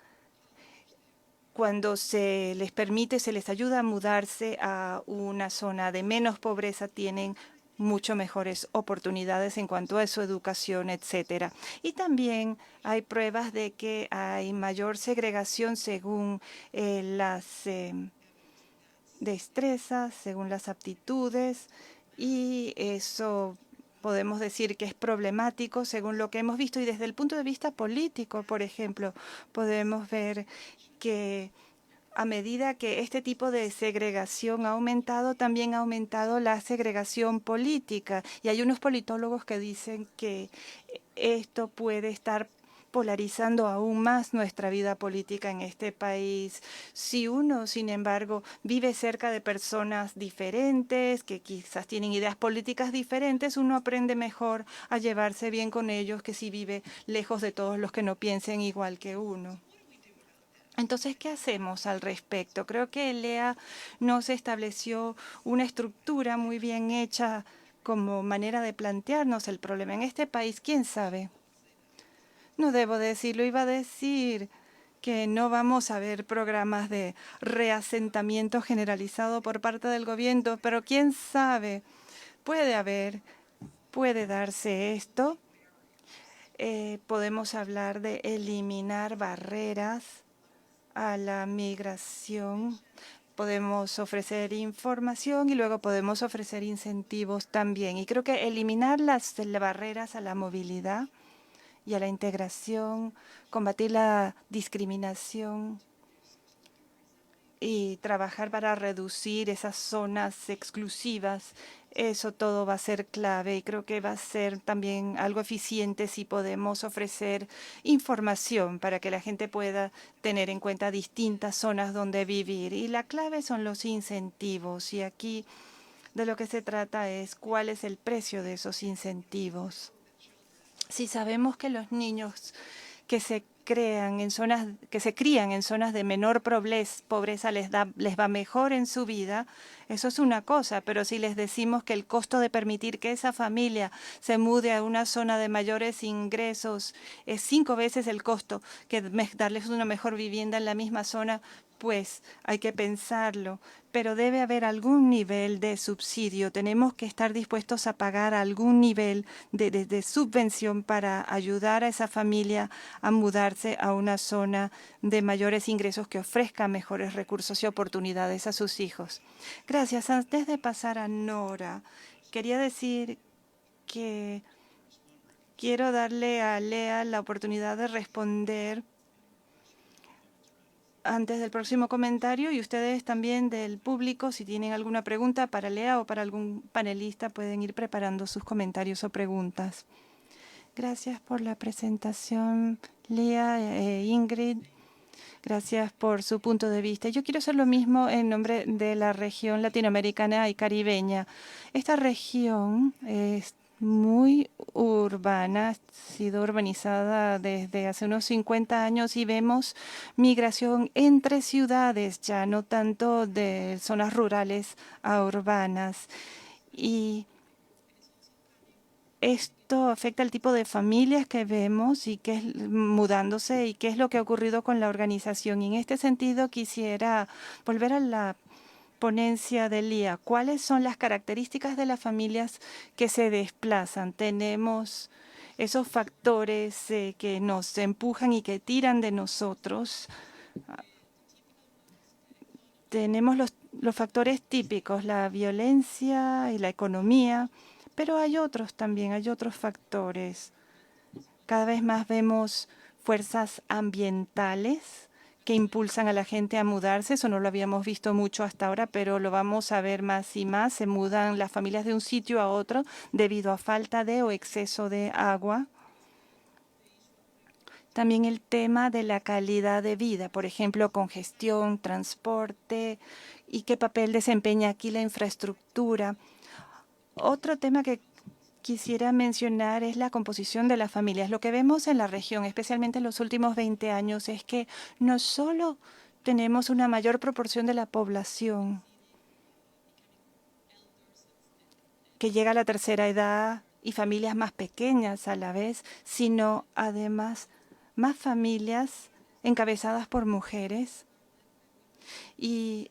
cuando se les permite, se les ayuda a mudarse a una zona de menos pobreza, tienen mucho mejores oportunidades en cuanto a su educación, etcétera. Y también hay pruebas de que hay mayor segregación según las destrezas, según las aptitudes, y eso podemos decir que es problemático según lo que hemos visto. Y desde el punto de vista político, por ejemplo, podemos ver que a medida que este tipo de segregación ha aumentado, también ha aumentado la segregación política. Y hay unos politólogos que dicen que esto puede estar polarizando aún más nuestra vida política en este país. Si uno, sin embargo, vive cerca de personas diferentes, que quizás tienen ideas políticas diferentes, uno aprende mejor a llevarse bien con ellos que si vive lejos de todos los que no piensen igual que uno. Entonces, ¿qué hacemos al respecto? Creo que Lea nos estableció una estructura muy bien hecha como manera de plantearnos el problema. En este país, ¿quién sabe? No debo decirlo, iba a decir que no vamos a ver programas de reasentamiento generalizado por parte del gobierno, pero quién sabe, puede haber, puede darse esto. Podemos hablar de eliminar barreras a la migración. Podemos ofrecer información y luego podemos ofrecer incentivos también. Y creo que eliminar las barreras a la movilidad y a la integración, combatir la discriminación y trabajar para reducir esas zonas exclusivas, eso todo va a ser clave y creo que va a ser también algo eficiente si podemos ofrecer información para que la gente pueda tener en cuenta distintas zonas donde vivir. Y la clave son los incentivos y aquí de lo que se trata es cuál es el precio de esos incentivos. Si sabemos que los niños que se crían en zonas de menor pobreza les va mejor en su vida, eso es una cosa, pero si les decimos que el costo de permitir que esa familia se mude a una zona de mayores ingresos es 5 veces el costo que darles una mejor vivienda en la misma zona, pues hay que pensarlo, pero debe haber algún nivel de subsidio. Tenemos que estar dispuestos a pagar algún nivel de subvención para ayudar a esa familia a mudarse a una zona de mayores ingresos que ofrezca mejores recursos y oportunidades a sus hijos. Gracias. Antes de pasar a Nora, quería decir que quiero darle a Lea la oportunidad de responder antes del próximo comentario, y ustedes también del público, si tienen alguna pregunta para Lea o para algún panelista, pueden ir preparando sus comentarios o preguntas. Gracias por la presentación, Lea e Ingrid. Gracias por su punto de vista. Yo quiero hacer lo mismo en nombre de la región latinoamericana y caribeña. Esta región es muy urbana, ha sido urbanizada desde hace unos 50 años y vemos migración entre ciudades, ya no tanto de zonas rurales a urbanas. Y esto afecta al tipo de familias que vemos y qué es mudándose y qué es lo que ha ocurrido con la organización. Y en este sentido quisiera volver a la ponencia del día. ¿Cuáles son las características de las familias que se desplazan? Tenemos esos factores que nos empujan y que tiran de nosotros. Tenemos los factores típicos, la violencia y la economía, pero hay otros también, hay otros factores. Cada vez más vemos fuerzas ambientales que impulsan a la gente a mudarse. Eso no lo habíamos visto mucho hasta ahora, pero lo vamos a ver más y más. Se mudan las familias de un sitio a otro debido a falta de o exceso de agua. También el tema de la calidad de vida, por ejemplo, congestión, transporte y qué papel desempeña aquí la infraestructura. Otro tema que quisiera mencionar es la composición de las familias. Lo que vemos en la región, especialmente en los últimos 20 años, es que no solo tenemos una mayor proporción de la población que llega a la tercera edad y familias más pequeñas a la vez, sino además más familias encabezadas por mujeres. Y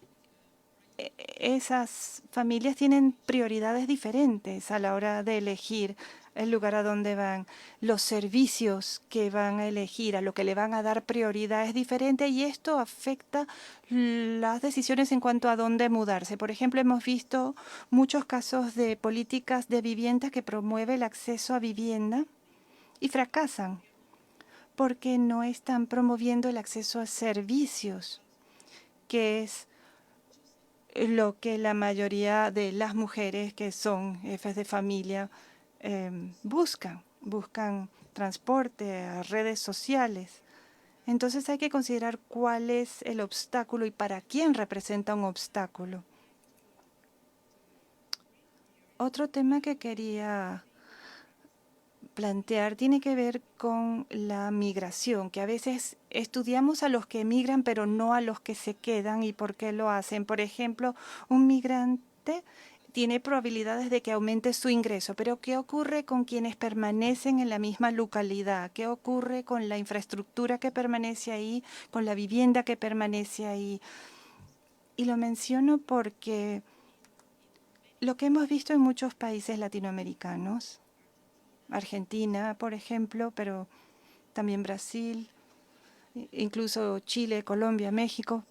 esas familias tienen prioridades diferentes a la hora de elegir el lugar a donde van. Los servicios que van a elegir, a lo que le van a dar prioridad es diferente y esto afecta las decisiones en cuanto a dónde mudarse. Por ejemplo, hemos visto muchos casos de políticas de vivienda que promueven el acceso a vivienda y fracasan porque no están promoviendo el acceso a servicios, que es lo que la mayoría de las mujeres que son jefes de familia buscan. Buscan transporte, redes sociales. Entonces hay que considerar cuál es el obstáculo y para quién representa un obstáculo. Otro tema que quería plantear tiene que ver con la migración, que a veces estudiamos a los que emigran, pero no a los que se quedan y por qué lo hacen. Por ejemplo, un migrante tiene probabilidades de que aumente su ingreso, pero ¿qué ocurre con quienes permanecen en la misma localidad? ¿Qué ocurre con la infraestructura que permanece ahí, con la vivienda que permanece ahí? Y lo menciono porque lo que hemos visto en muchos países latinoamericanos, Argentina, por ejemplo, pero también Brasil, incluso Chile, Colombia, México,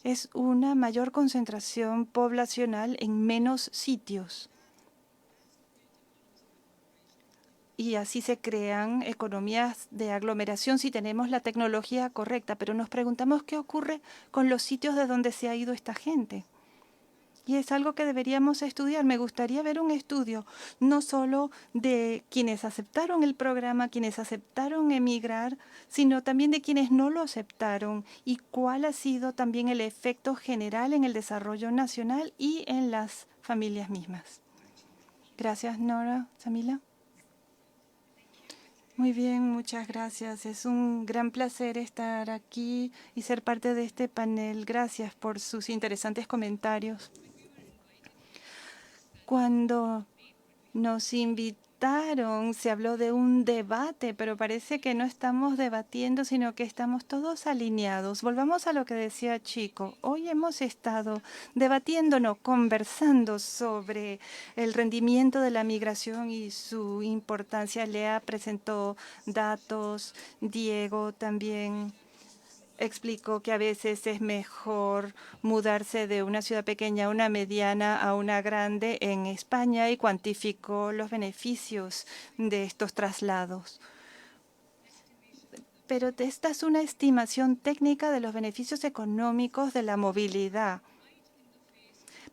es una mayor concentración poblacional en menos sitios. Y así se crean economías de aglomeración si tenemos la tecnología correcta, pero nos preguntamos qué ocurre con los sitios de donde se ha ido esta gente. Y es algo que deberíamos estudiar. Me gustaría ver un estudio no solo de quienes aceptaron el programa, quienes aceptaron emigrar, sino también de quienes no lo aceptaron y cuál ha sido también el efecto general en el desarrollo nacional y en las familias mismas. Gracias, Nora. Samila. Muy bien, muchas gracias. Es un gran placer estar aquí y ser parte de este panel. Gracias por sus interesantes comentarios. Cuando nos invitaron, se habló de un debate, pero parece que no estamos debatiendo, sino que estamos todos alineados. Volvamos a lo que decía Chico. Hoy hemos estado debatiéndonos, conversando sobre el rendimiento de la migración y su importancia. Lea presentó datos, Diego también explicó que a veces es mejor mudarse de una ciudad pequeña a una mediana a una grande en España y cuantificó los beneficios de estos traslados. Pero esta es una estimación técnica de los beneficios económicos de la movilidad.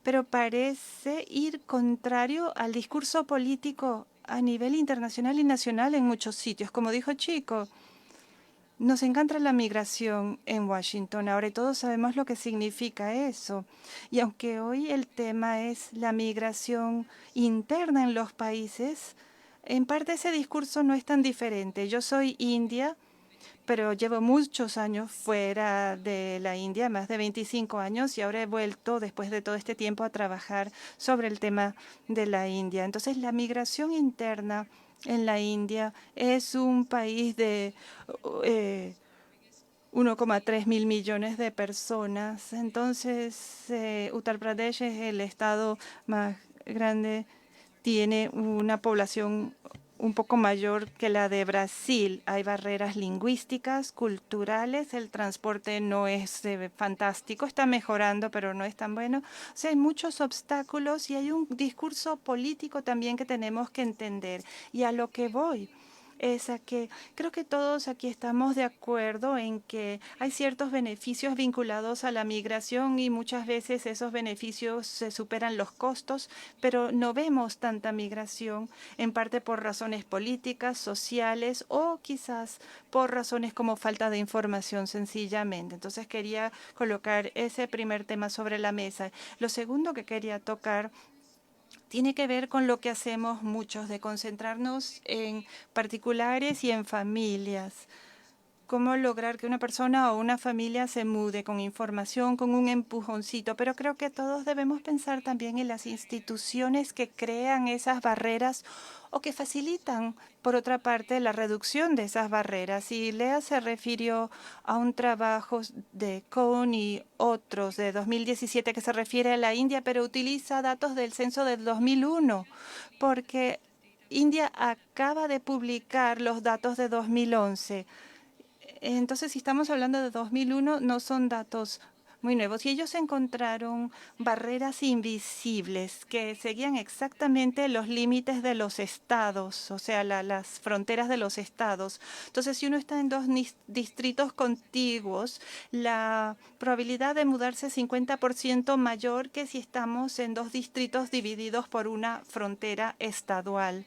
Pero parece ir contrario al discurso político a nivel internacional y nacional en muchos sitios. Como dijo Chico, nos encanta la migración en Washington. Ahora todos sabemos lo que significa eso. Y aunque hoy el tema es la migración interna en los países, en parte ese discurso no es tan diferente. Yo soy india, pero llevo muchos años fuera de la India, más de 25 años, y ahora he vuelto después de todo este tiempo a trabajar sobre el tema de la India. Entonces, la migración interna en la India es un país de 1,3 mil millones de personas. Entonces, Uttar Pradesh es el estado más grande, tiene una población un poco mayor que la de Brasil. Hay barreras lingüísticas, culturales, el transporte no es fantástico, está mejorando, pero no es tan bueno. O sea, hay muchos obstáculos y hay un discurso político también que tenemos que entender. Y a lo que voy es a que creo que todos aquí estamos de acuerdo en que hay ciertos beneficios vinculados a la migración y muchas veces esos beneficios se superan los costos, pero no vemos tanta migración, en parte por razones políticas, sociales o quizás por razones como falta de información sencillamente. Entonces quería colocar ese primer tema sobre la mesa. Lo segundo que quería tocar tiene que ver con lo que hacemos muchos, de concentrarnos en particulares y en familias. cómo lograr que una persona o una familia se mude con información, con un empujoncito. Pero creo que todos debemos pensar también en las instituciones que crean esas barreras o que facilitan, por otra parte, la reducción de esas barreras. Y Lea se refirió a un trabajo de Cohn y otros de 2017 que se refiere a la India, pero utiliza datos del censo del 2001, porque India acaba de publicar los datos de 2011. Entonces, si estamos hablando de 2001, no son datos muy nuevos. Y ellos encontraron barreras invisibles que seguían exactamente los límites de los estados, o sea, las fronteras de los estados. Entonces, si uno está en dos distritos contiguos, la probabilidad de mudarse es 50% mayor que si estamos en dos distritos divididos por una frontera estadual.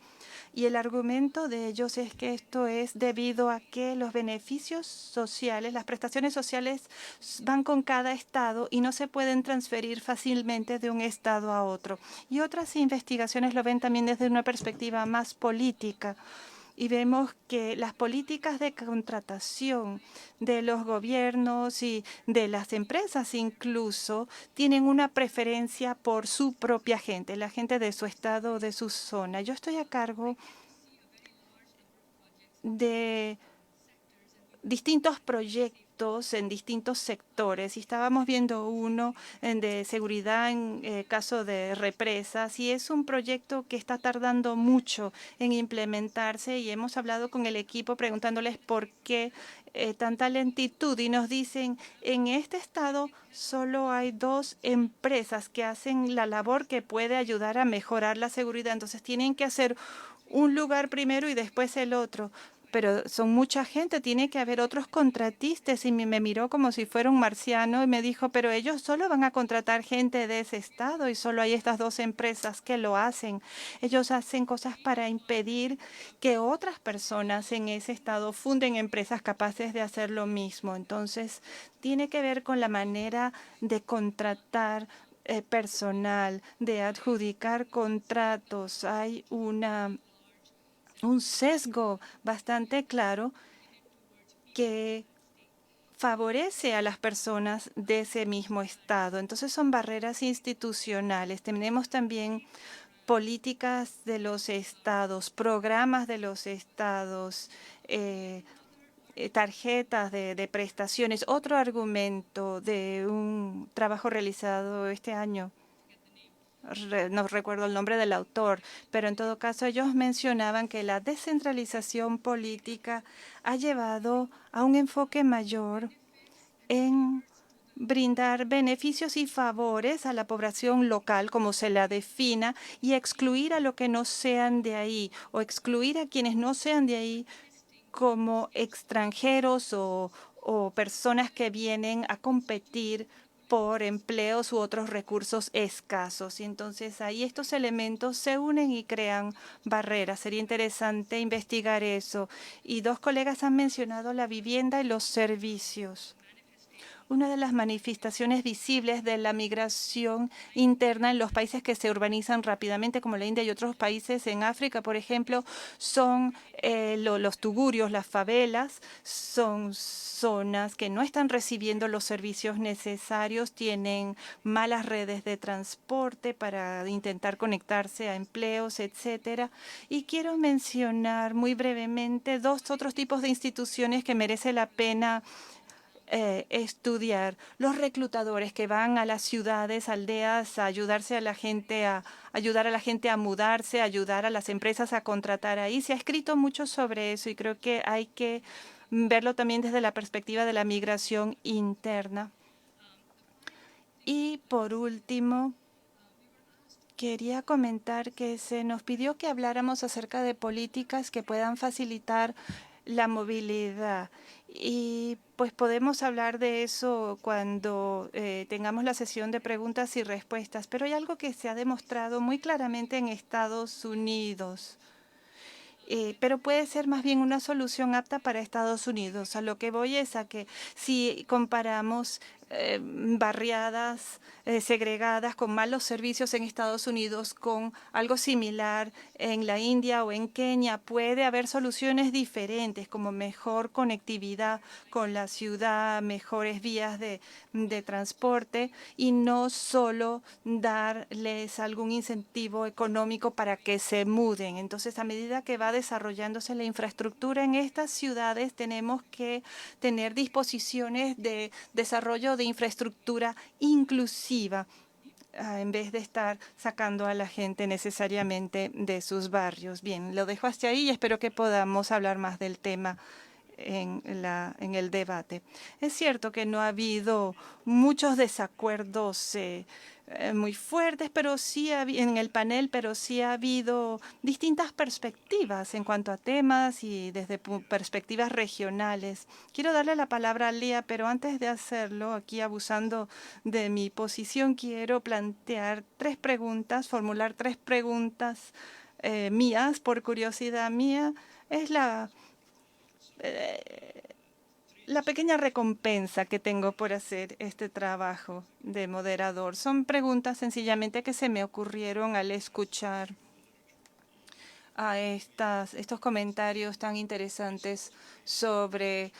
Y el argumento de ellos es que esto es debido a que los beneficios sociales, las prestaciones sociales van con cada estado y no se pueden transferir fácilmente de un estado a otro. Y otras investigaciones lo ven también desde una perspectiva más política. Y vemos que las políticas de contratación de los gobiernos y de las empresas incluso tienen una preferencia por su propia gente, la gente de su estado o de su zona. Yo estoy a cargo de distintos proyectos en distintos sectores y estábamos viendo uno de seguridad en caso de represas y es un proyecto que está tardando mucho en implementarse y hemos hablado con el equipo preguntándoles por qué tanta lentitud y nos dicen en este estado solo hay 2 empresas que hacen la labor que puede ayudar a mejorar la seguridad, entonces tienen que hacer un lugar primero y después el otro. Pero son mucha gente, tiene que haber otros contratistas. Y me miró como si fuera un marciano y me dijo, pero ellos solo van a contratar gente de ese estado y solo hay estas 2 empresas que lo hacen. Ellos hacen cosas para impedir que otras personas en ese estado funden empresas capaces de hacer lo mismo. Entonces, tiene que ver con la manera de contratar personal, de adjudicar contratos. Hay un sesgo bastante claro que favorece a las personas de ese mismo estado. Entonces son barreras institucionales. Tenemos también políticas de los estados, programas de los estados, tarjetas de prestaciones. Otro argumento de un trabajo realizado este año no recuerdo el nombre del autor, pero en todo caso ellos mencionaban que la descentralización política ha llevado a un enfoque mayor en brindar beneficios y favores a la población local, como se la defina, y excluir a los que no sean de ahí, o excluir a quienes no sean de ahí como extranjeros o personas que vienen a competir por empleos u otros recursos escasos. Y entonces ahí estos elementos se unen y crean barreras. Sería interesante investigar eso. Y 2 colegas han mencionado la vivienda y los servicios. Una de las manifestaciones visibles de la migración interna en los países que se urbanizan rápidamente, como la India y otros países en África, por ejemplo, son los tugurios, las favelas, son zonas que no están recibiendo los servicios necesarios, tienen malas redes de transporte para intentar conectarse a empleos, etcétera. Y quiero mencionar muy brevemente 2 otros tipos de instituciones que merece la pena estudiar. Los reclutadores que van a las ciudades, aldeas, a ayudarse a la gente a ayudar a la gente a mudarse, ayudar a las empresas a contratar ahí. Se ha escrito mucho sobre eso y creo que hay que verlo también desde la perspectiva de la migración interna. Y por último, quería comentar que se nos pidió que habláramos acerca de políticas que puedan facilitar la movilidad. Y pues podemos hablar de eso cuando tengamos la sesión de preguntas y respuestas. Pero hay algo que se ha demostrado muy claramente en Estados Unidos. Pero puede ser más bien una solución apta para Estados Unidos. A lo que voy es a que si comparamos barriadas, segregadas, con malos servicios en Estados Unidos, con algo similar en la India o en Kenia. Puede haber soluciones diferentes, como mejor conectividad con la ciudad, mejores vías de transporte, y no solo darles algún incentivo económico para que se muden. Entonces, a medida que va desarrollándose la infraestructura en estas ciudades, tenemos que tener disposiciones de desarrollo de infraestructura inclusiva, en vez de estar sacando a la gente necesariamente de sus barrios. Bien, lo dejo hasta ahí y espero que podamos hablar más del tema en el debate. Es cierto que no ha habido muchos desacuerdos muy fuertes, pero sí en el panel, pero sí ha habido distintas perspectivas en cuanto a temas y desde perspectivas regionales. Quiero darle la palabra a Lía, pero antes de hacerlo, aquí abusando de mi posición, quiero plantear formular tres preguntas mías, por curiosidad mía. Es la pequeña recompensa que tengo por hacer este trabajo de moderador. Son preguntas sencillamente que se me ocurrieron al escuchar a estos comentarios tan interesantes sobre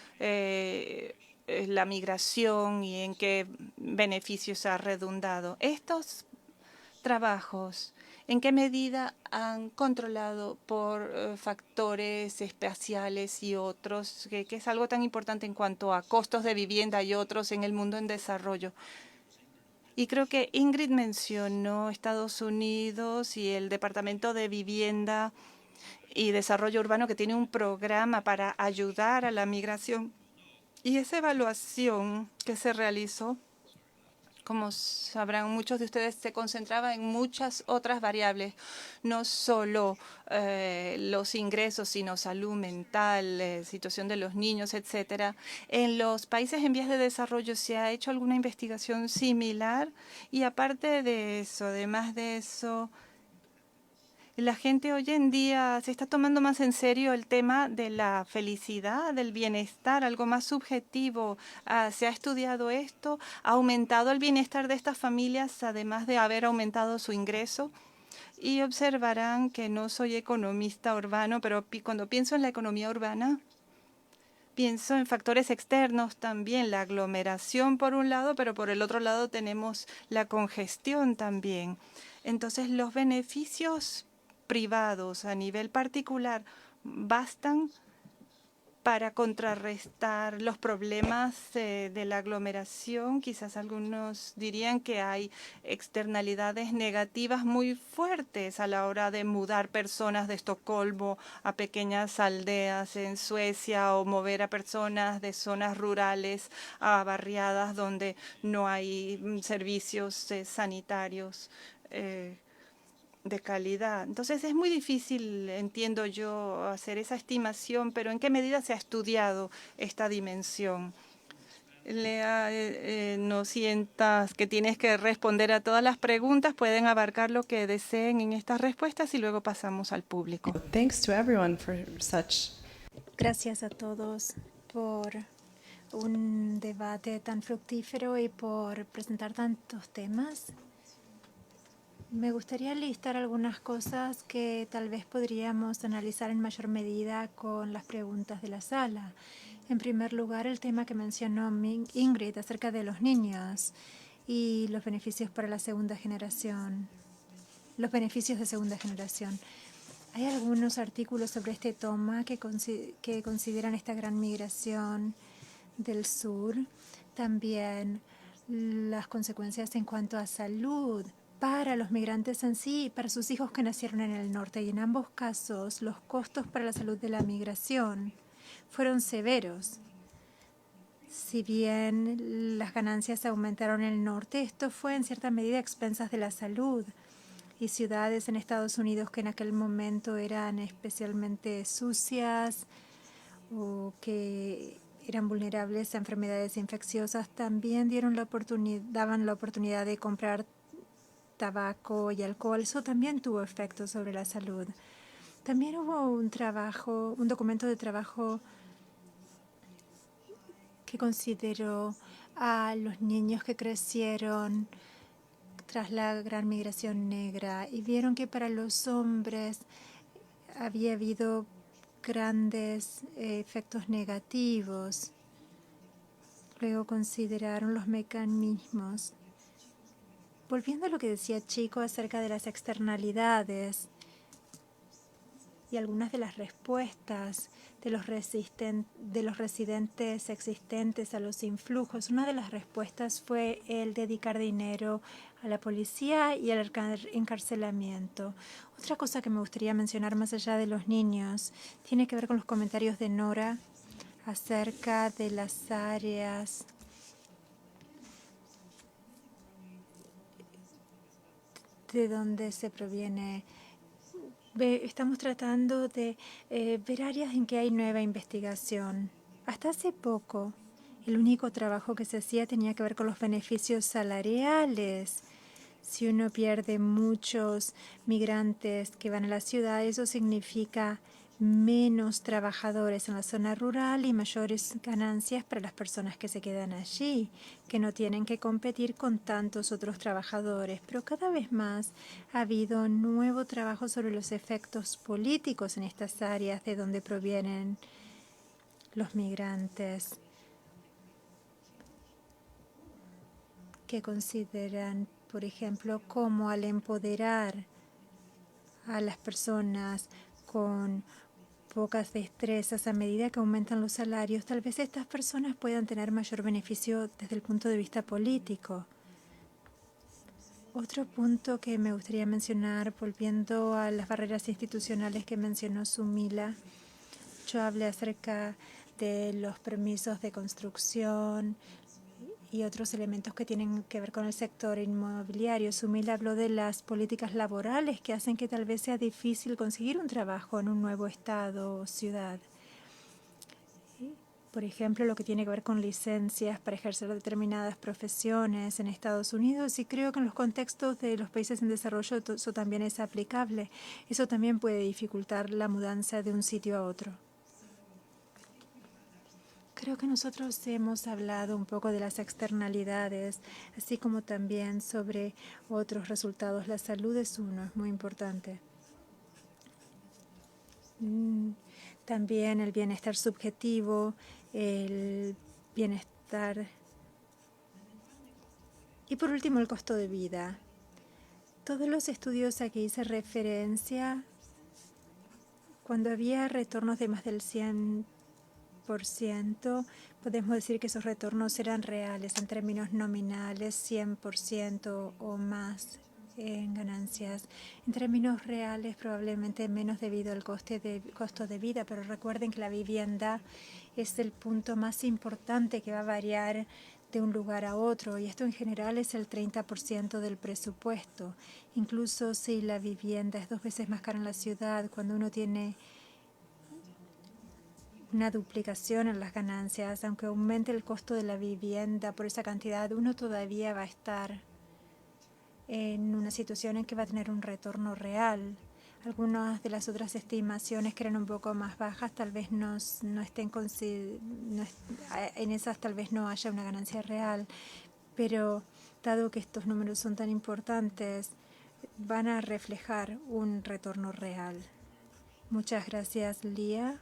la migración y en qué beneficios ha redundado. Estos trabajos, ¿en qué medida han controlado por factores espaciales y otros, que es algo tan importante en cuanto a costos de vivienda y otros en el mundo en desarrollo? Y creo que Ingrid mencionó Estados Unidos y el Departamento de Vivienda y Desarrollo Urbano, que tiene un programa para ayudar a la migración. Y esa evaluación que se realizó, como sabrán muchos de ustedes, se concentraba en muchas otras variables, no solo los ingresos, sino salud mental, situación de los niños, etcétera. En los países en vías de desarrollo se ha hecho alguna investigación similar y aparte de eso, además de eso, la gente hoy en día se está tomando más en serio el tema de la felicidad, del bienestar, algo más subjetivo. Se ha estudiado esto, ha aumentado el bienestar de estas familias, además de haber aumentado su ingreso. Y observarán que no soy economista urbano, pero cuando pienso en la economía urbana, pienso en factores externos también, la aglomeración por un lado, pero por el otro lado tenemos la congestión también. Entonces, los beneficios privados a nivel particular bastan para contrarrestar los problemas de la aglomeración. Quizás algunos dirían que hay externalidades negativas muy fuertes a la hora de mudar personas de Estocolmo a pequeñas aldeas en Suecia o mover a personas de zonas rurales a barriadas donde no hay servicios sanitarios de calidad. Entonces es muy difícil, entiendo yo, hacer esa estimación, pero ¿en qué medida se ha estudiado esta dimensión? Lea, no sientas que tienes que responder a todas las preguntas, pueden abarcar lo que deseen en estas respuestas y luego pasamos al público. Thanks to everyone for such. Gracias a todos por un debate tan fructífero y por presentar tantos temas. Me gustaría listar algunas cosas que tal vez podríamos analizar en mayor medida con las preguntas de la sala. En primer lugar, el tema que mencionó Ingrid acerca de los niños y los beneficios para la segunda generación. Los beneficios de segunda generación. Hay algunos artículos sobre este tema que consideran esta gran migración del sur. También las consecuencias en cuanto a salud para los migrantes en sí y para sus hijos que nacieron en el norte. Y en ambos casos, los costos para la salud de la migración fueron severos. Si bien las ganancias aumentaron en el norte, esto fue en cierta medida a expensas de la salud. Y ciudades en Estados Unidos que en aquel momento eran especialmente sucias o que eran vulnerables a enfermedades infecciosas, también daban la oportunidad de comprar tabaco y alcohol. Eso también tuvo efectos sobre la salud. También hubo un documento de trabajo que consideró a los niños que crecieron tras la gran migración negra y vieron que para los hombres había habido grandes efectos negativos. Luego consideraron los mecanismos. Volviendo a lo que decía Chico acerca de las externalidades y algunas de las respuestas de los residentes existentes a los influjos, una de las respuestas fue el dedicar dinero a la policía y al encarcelamiento. Otra cosa que me gustaría mencionar más allá de los niños tiene que ver con los comentarios de Nora acerca de las áreas de donde se proviene. Estamos tratando de ver áreas en que hay nueva investigación. Hasta hace poco, el único trabajo que se hacía tenía que ver con los beneficios salariales. Si uno pierde muchos migrantes que van a la ciudad, eso significa menos trabajadores en la zona rural y mayores ganancias para las personas que se quedan allí, que no tienen que competir con tantos otros trabajadores. Pero cada vez más ha habido nuevo trabajo sobre los efectos políticos en estas áreas de donde provienen los migrantes, que consideran, por ejemplo, cómo al empoderar a las personas con pocas destrezas a medida que aumentan los salarios, tal vez estas personas puedan tener mayor beneficio desde el punto de vista político. Otro punto que me gustaría mencionar, volviendo a las barreras institucionales que mencionó Sumila, yo hablé acerca de los permisos de construcción y otros elementos que tienen que ver con el sector inmobiliario. Sumila habló de las políticas laborales que hacen que tal vez sea difícil conseguir un trabajo en un nuevo estado o ciudad. Por ejemplo, lo que tiene que ver con licencias para ejercer determinadas profesiones en Estados Unidos, y creo que en los contextos de los países en desarrollo eso también es aplicable. Eso también puede dificultar la mudanza de un sitio a otro. Creo que nosotros hemos hablado un poco de las externalidades, así como también sobre otros resultados. La salud es uno, es muy importante. También el bienestar subjetivo, el bienestar y por último el costo de vida. Todos los estudios a que hice referencia, cuando había retornos de más del 100%, podemos decir que esos retornos eran reales en términos nominales, 100% o más en ganancias. En términos reales, probablemente menos debido al costo de vida, pero recuerden que la vivienda es el punto más importante que va a variar de un lugar a otro, y esto en general es el 30% del presupuesto. Incluso si la vivienda es 2 veces más cara en la ciudad, cuando uno tiene una duplicación en las ganancias, aunque aumente el costo de la vivienda por esa cantidad, uno todavía va a estar en una situación en que va a tener un retorno real. Algunas de las otras estimaciones que eran un poco más bajas tal vez no estén en esas tal vez no haya una ganancia real, pero dado que estos números son tan importantes, van a reflejar un retorno real. Muchas gracias, Lía.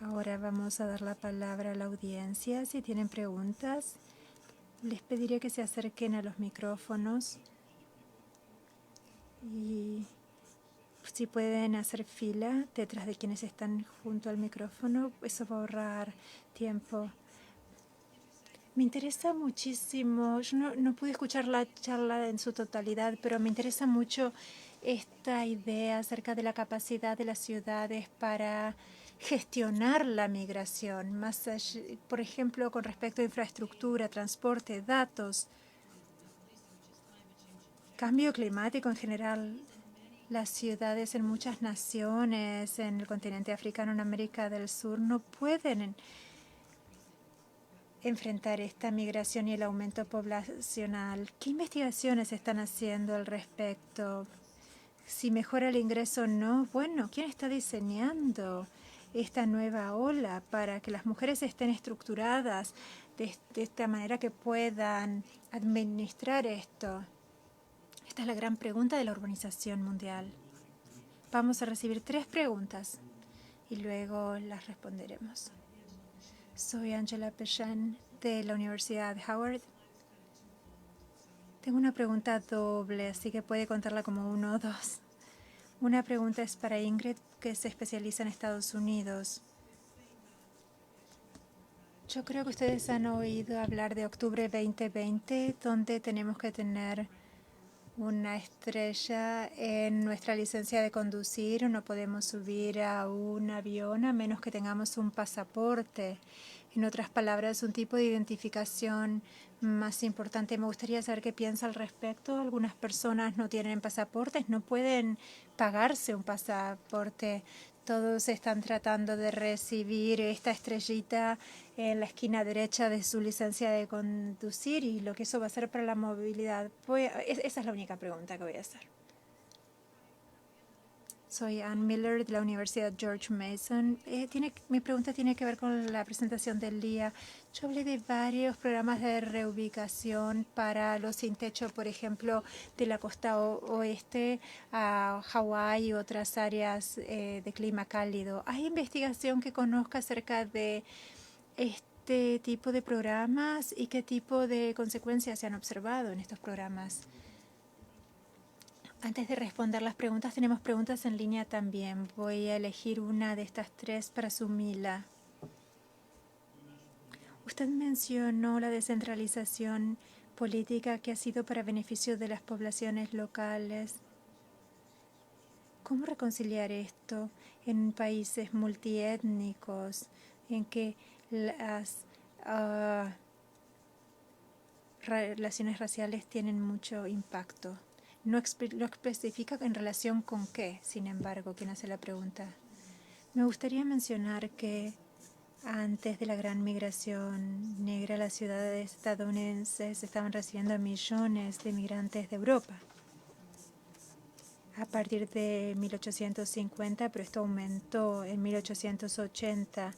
Ahora vamos a dar la palabra a la audiencia. Si tienen preguntas, les pediré que se acerquen a los micrófonos y si pueden hacer fila detrás de quienes están junto al micrófono, eso va a ahorrar tiempo. Me interesa muchísimo, yo no pude escuchar la charla en su totalidad, pero me interesa mucho esta idea acerca de la capacidad de las ciudades para gestionar la migración, más allá, por ejemplo, con respecto a infraestructura, transporte, datos, cambio climático en general. Las ciudades en muchas naciones, en el continente africano, en América del Sur, no pueden enfrentar esta migración y el aumento poblacional. ¿Qué investigaciones están haciendo al respecto? Si mejora el ingreso o no. Bueno, ¿quién está diseñando esta nueva ola para que las mujeres estén estructuradas de esta manera que puedan administrar esto? Esta es la gran pregunta de la urbanización mundial. Vamos a recibir 3 preguntas y luego las responderemos. Soy Angela Peshan de la Universidad Howard. Tengo una pregunta doble, así que puede contarla como 1 o 2. Una pregunta es para Ingrid, que se especializa en Estados Unidos. Yo creo que ustedes han oído hablar de octubre 2020, donde tenemos que tener una estrella en nuestra licencia de conducir. No podemos subir a un avión a menos que tengamos un pasaporte. En otras palabras, un tipo de identificación más importante. Me gustaría saber qué piensa al respecto. Algunas personas no tienen pasaportes, no pueden pagarse un pasaporte. Todos están tratando de recibir esta estrellita en la esquina derecha de su licencia de conducir y lo que eso va a hacer para la movilidad. Esa es la única pregunta que voy a hacer. Soy Ann Miller de la Universidad George Mason. Mi pregunta tiene que ver con la presentación del día. Yo hablé de varios programas de reubicación para los sin techo, por ejemplo, de la costa oeste a Hawái y otras áreas de clima cálido. ¿Hay investigación que conozca acerca de este tipo de programas y qué tipo de consecuencias se han observado en estos programas? Antes de responder las preguntas, tenemos preguntas en línea también. Voy a elegir una de estas 3 para Sumila. Usted mencionó la descentralización política que ha sido para beneficio de las poblaciones locales. ¿Cómo reconciliar esto en países multiétnicos en que las relaciones raciales tienen mucho impacto? No lo especifica en relación con qué, sin embargo, quien hace la pregunta. Me gustaría mencionar que antes de la gran migración negra, las ciudades estadounidenses estaban recibiendo a millones de migrantes de Europa. A partir de 1850, pero esto aumentó en 1880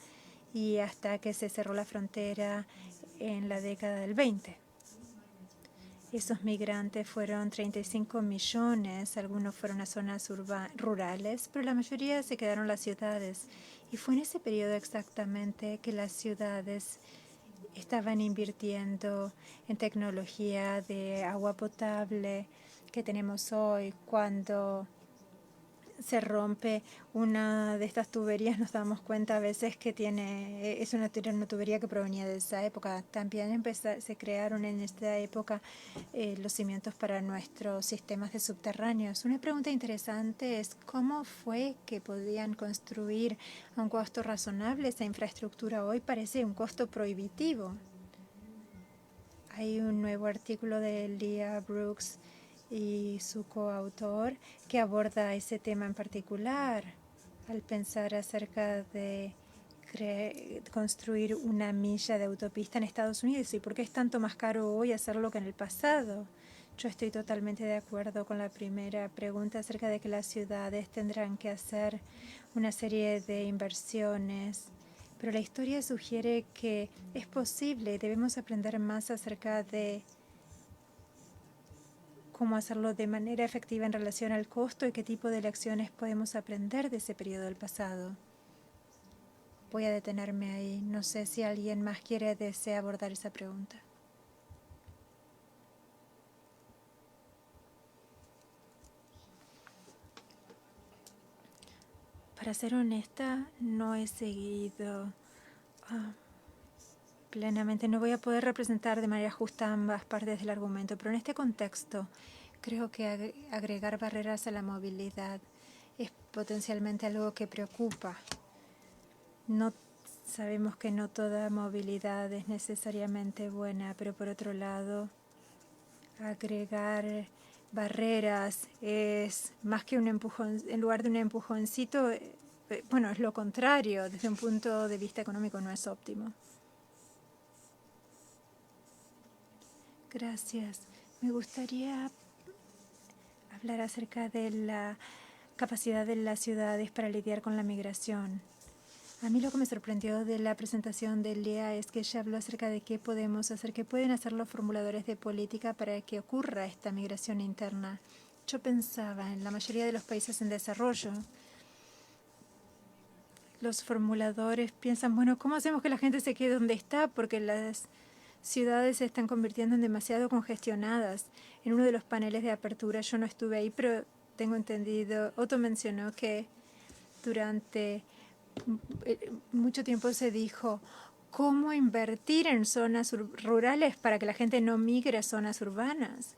y hasta que se cerró la frontera en la década del 20. Esos migrantes fueron 35 millones, algunos fueron a zonas rurales, pero la mayoría se quedaron en las ciudades. Y fue en ese periodo exactamente que las ciudades estaban invirtiendo en tecnología de agua potable que tenemos hoy. Cuando se rompe una de estas tuberías, nos damos cuenta a veces que es una tubería que provenía de esa época. También se crearon en esta época los cimientos para nuestros sistemas de subterráneos. Una pregunta interesante es cómo fue que podían construir a un costo razonable esa infraestructura. Hoy parece un costo prohibitivo. Hay un nuevo artículo de Leah Brooks y su coautor que aborda ese tema en particular al pensar acerca de construir una milla de autopista en Estados Unidos y por qué es tanto más caro hoy hacerlo que en el pasado. Yo estoy totalmente de acuerdo con la primera pregunta acerca de que las ciudades tendrán que hacer una serie de inversiones, pero la historia sugiere que es posible. Debemos aprender más acerca de cómo hacerlo de manera efectiva en relación al costo y qué tipo de lecciones podemos aprender de ese periodo del pasado. Voy a detenerme ahí. No sé si alguien más desea abordar esa pregunta. Para ser honesta, no he seguido plenamente. No voy a poder representar de manera justa ambas partes del argumento, pero en este contexto creo que agregar barreras a la movilidad es potencialmente algo que preocupa. No sabemos que no toda movilidad es necesariamente buena, pero por otro lado, agregar barreras es más que un empujón, en lugar de un empujoncito, bueno, es lo contrario. Desde un punto de vista económico no es óptimo. Gracias. Me gustaría hablar acerca de la capacidad de las ciudades para lidiar con la migración. A mí lo que me sorprendió de la presentación de Lea es que ella habló acerca de qué podemos hacer, qué pueden hacer los formuladores de política para que ocurra esta migración interna. Yo pensaba en la mayoría de los países en desarrollo. Los formuladores piensan, bueno, ¿cómo hacemos que la gente se quede donde está? Porque las ciudades se están convirtiendo en demasiado congestionadas. En uno de los paneles de apertura, yo no estuve ahí, pero tengo entendido, Otto mencionó que durante mucho tiempo se dijo cómo invertir en zonas rurales para que la gente no migre a zonas urbanas.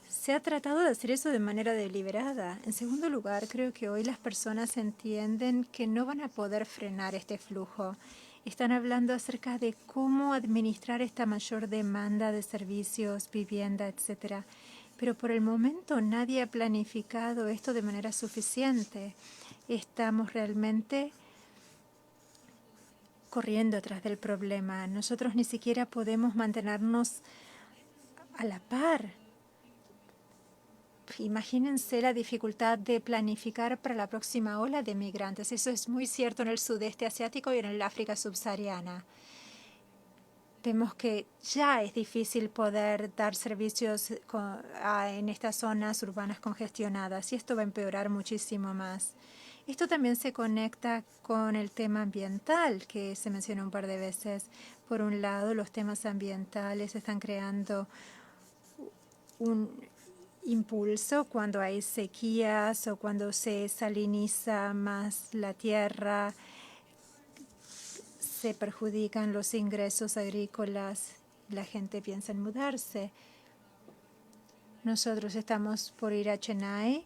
Se ha tratado de hacer eso de manera deliberada. En segundo lugar, creo que hoy las personas entienden que no van a poder frenar este flujo. Están hablando acerca de cómo administrar esta mayor demanda de servicios, vivienda, etcétera. Pero por el momento nadie ha planificado esto de manera suficiente. Estamos realmente corriendo atrás del problema. Nosotros ni siquiera podemos mantenernos a la par. Imagínense la dificultad de planificar para la próxima ola de migrantes. Eso es muy cierto en el sudeste asiático y en el África subsahariana. Vemos que ya es difícil poder dar servicios en estas zonas urbanas congestionadas y esto va a empeorar muchísimo más. Esto también se conecta con el tema ambiental que se mencionó un par de veces. Por un lado, los temas ambientales están creando un impulso cuando hay sequías o cuando se saliniza más la tierra, se perjudican los ingresos agrícolas, la gente piensa en mudarse. Nosotros estamos por ir a Chennai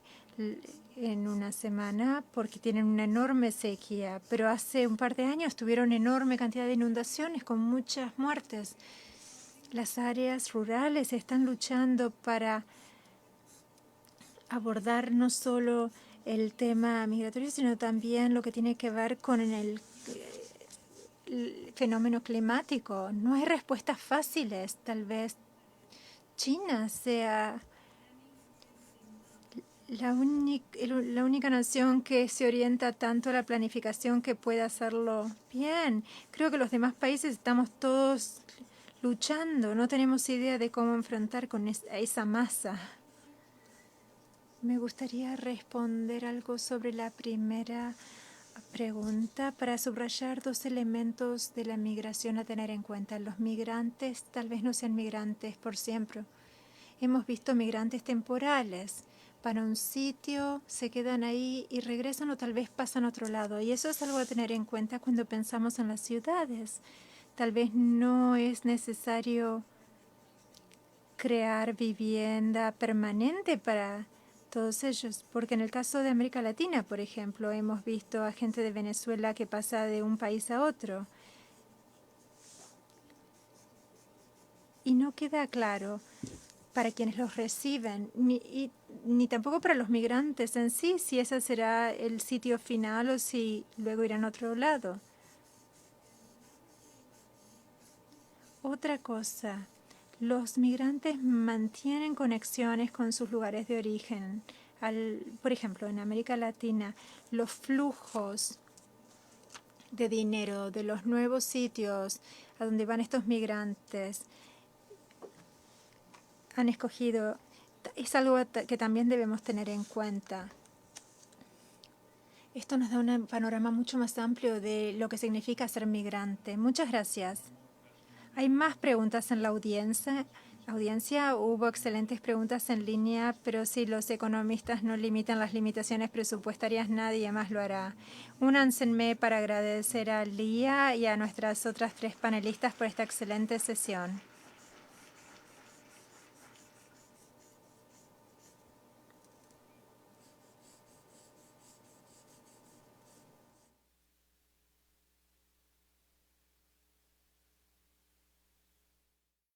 en una semana porque tienen una enorme sequía, pero hace un par de años tuvieron enorme cantidad de inundaciones con muchas muertes. Las áreas rurales están luchando para abordar no solo el tema migratorio, sino también lo que tiene que ver con el fenómeno climático. No hay respuestas fáciles. Tal vez China sea la única nación que se orienta tanto a la planificación que puede hacerlo bien. Creo que los demás países estamos todos luchando. No tenemos idea de cómo enfrentar con esa masa. Me gustaría responder algo sobre la primera pregunta para subrayar dos elementos de la migración a tener en cuenta. Los migrantes tal vez no sean migrantes por siempre. Hemos visto migrantes temporales. Para un sitio, se quedan ahí y regresan o tal vez pasan a otro lado. Y eso es algo a tener en cuenta cuando pensamos en las ciudades. Tal vez no es necesario crear vivienda permanente para todos ellos, porque en el caso de América Latina, por ejemplo, hemos visto a gente de Venezuela que pasa de un país a otro. Y no queda claro para quienes los reciben, ni tampoco para los migrantes en sí, si ese será el sitio final o si luego irán a otro lado. Otra cosa, los migrantes mantienen conexiones con sus lugares de origen. Por ejemplo, en América Latina, los flujos de dinero de los nuevos sitios a donde van estos migrantes han escogido, es algo que también debemos tener en cuenta. Esto nos da un panorama mucho más amplio de lo que significa ser migrante. Muchas gracias. Hay más preguntas en la audiencia. Hubo excelentes preguntas en línea, pero si los economistas no limitan las limitaciones presupuestarias, nadie más lo hará. Únanse para agradecer a Lía y a nuestras otras tres panelistas por esta excelente sesión.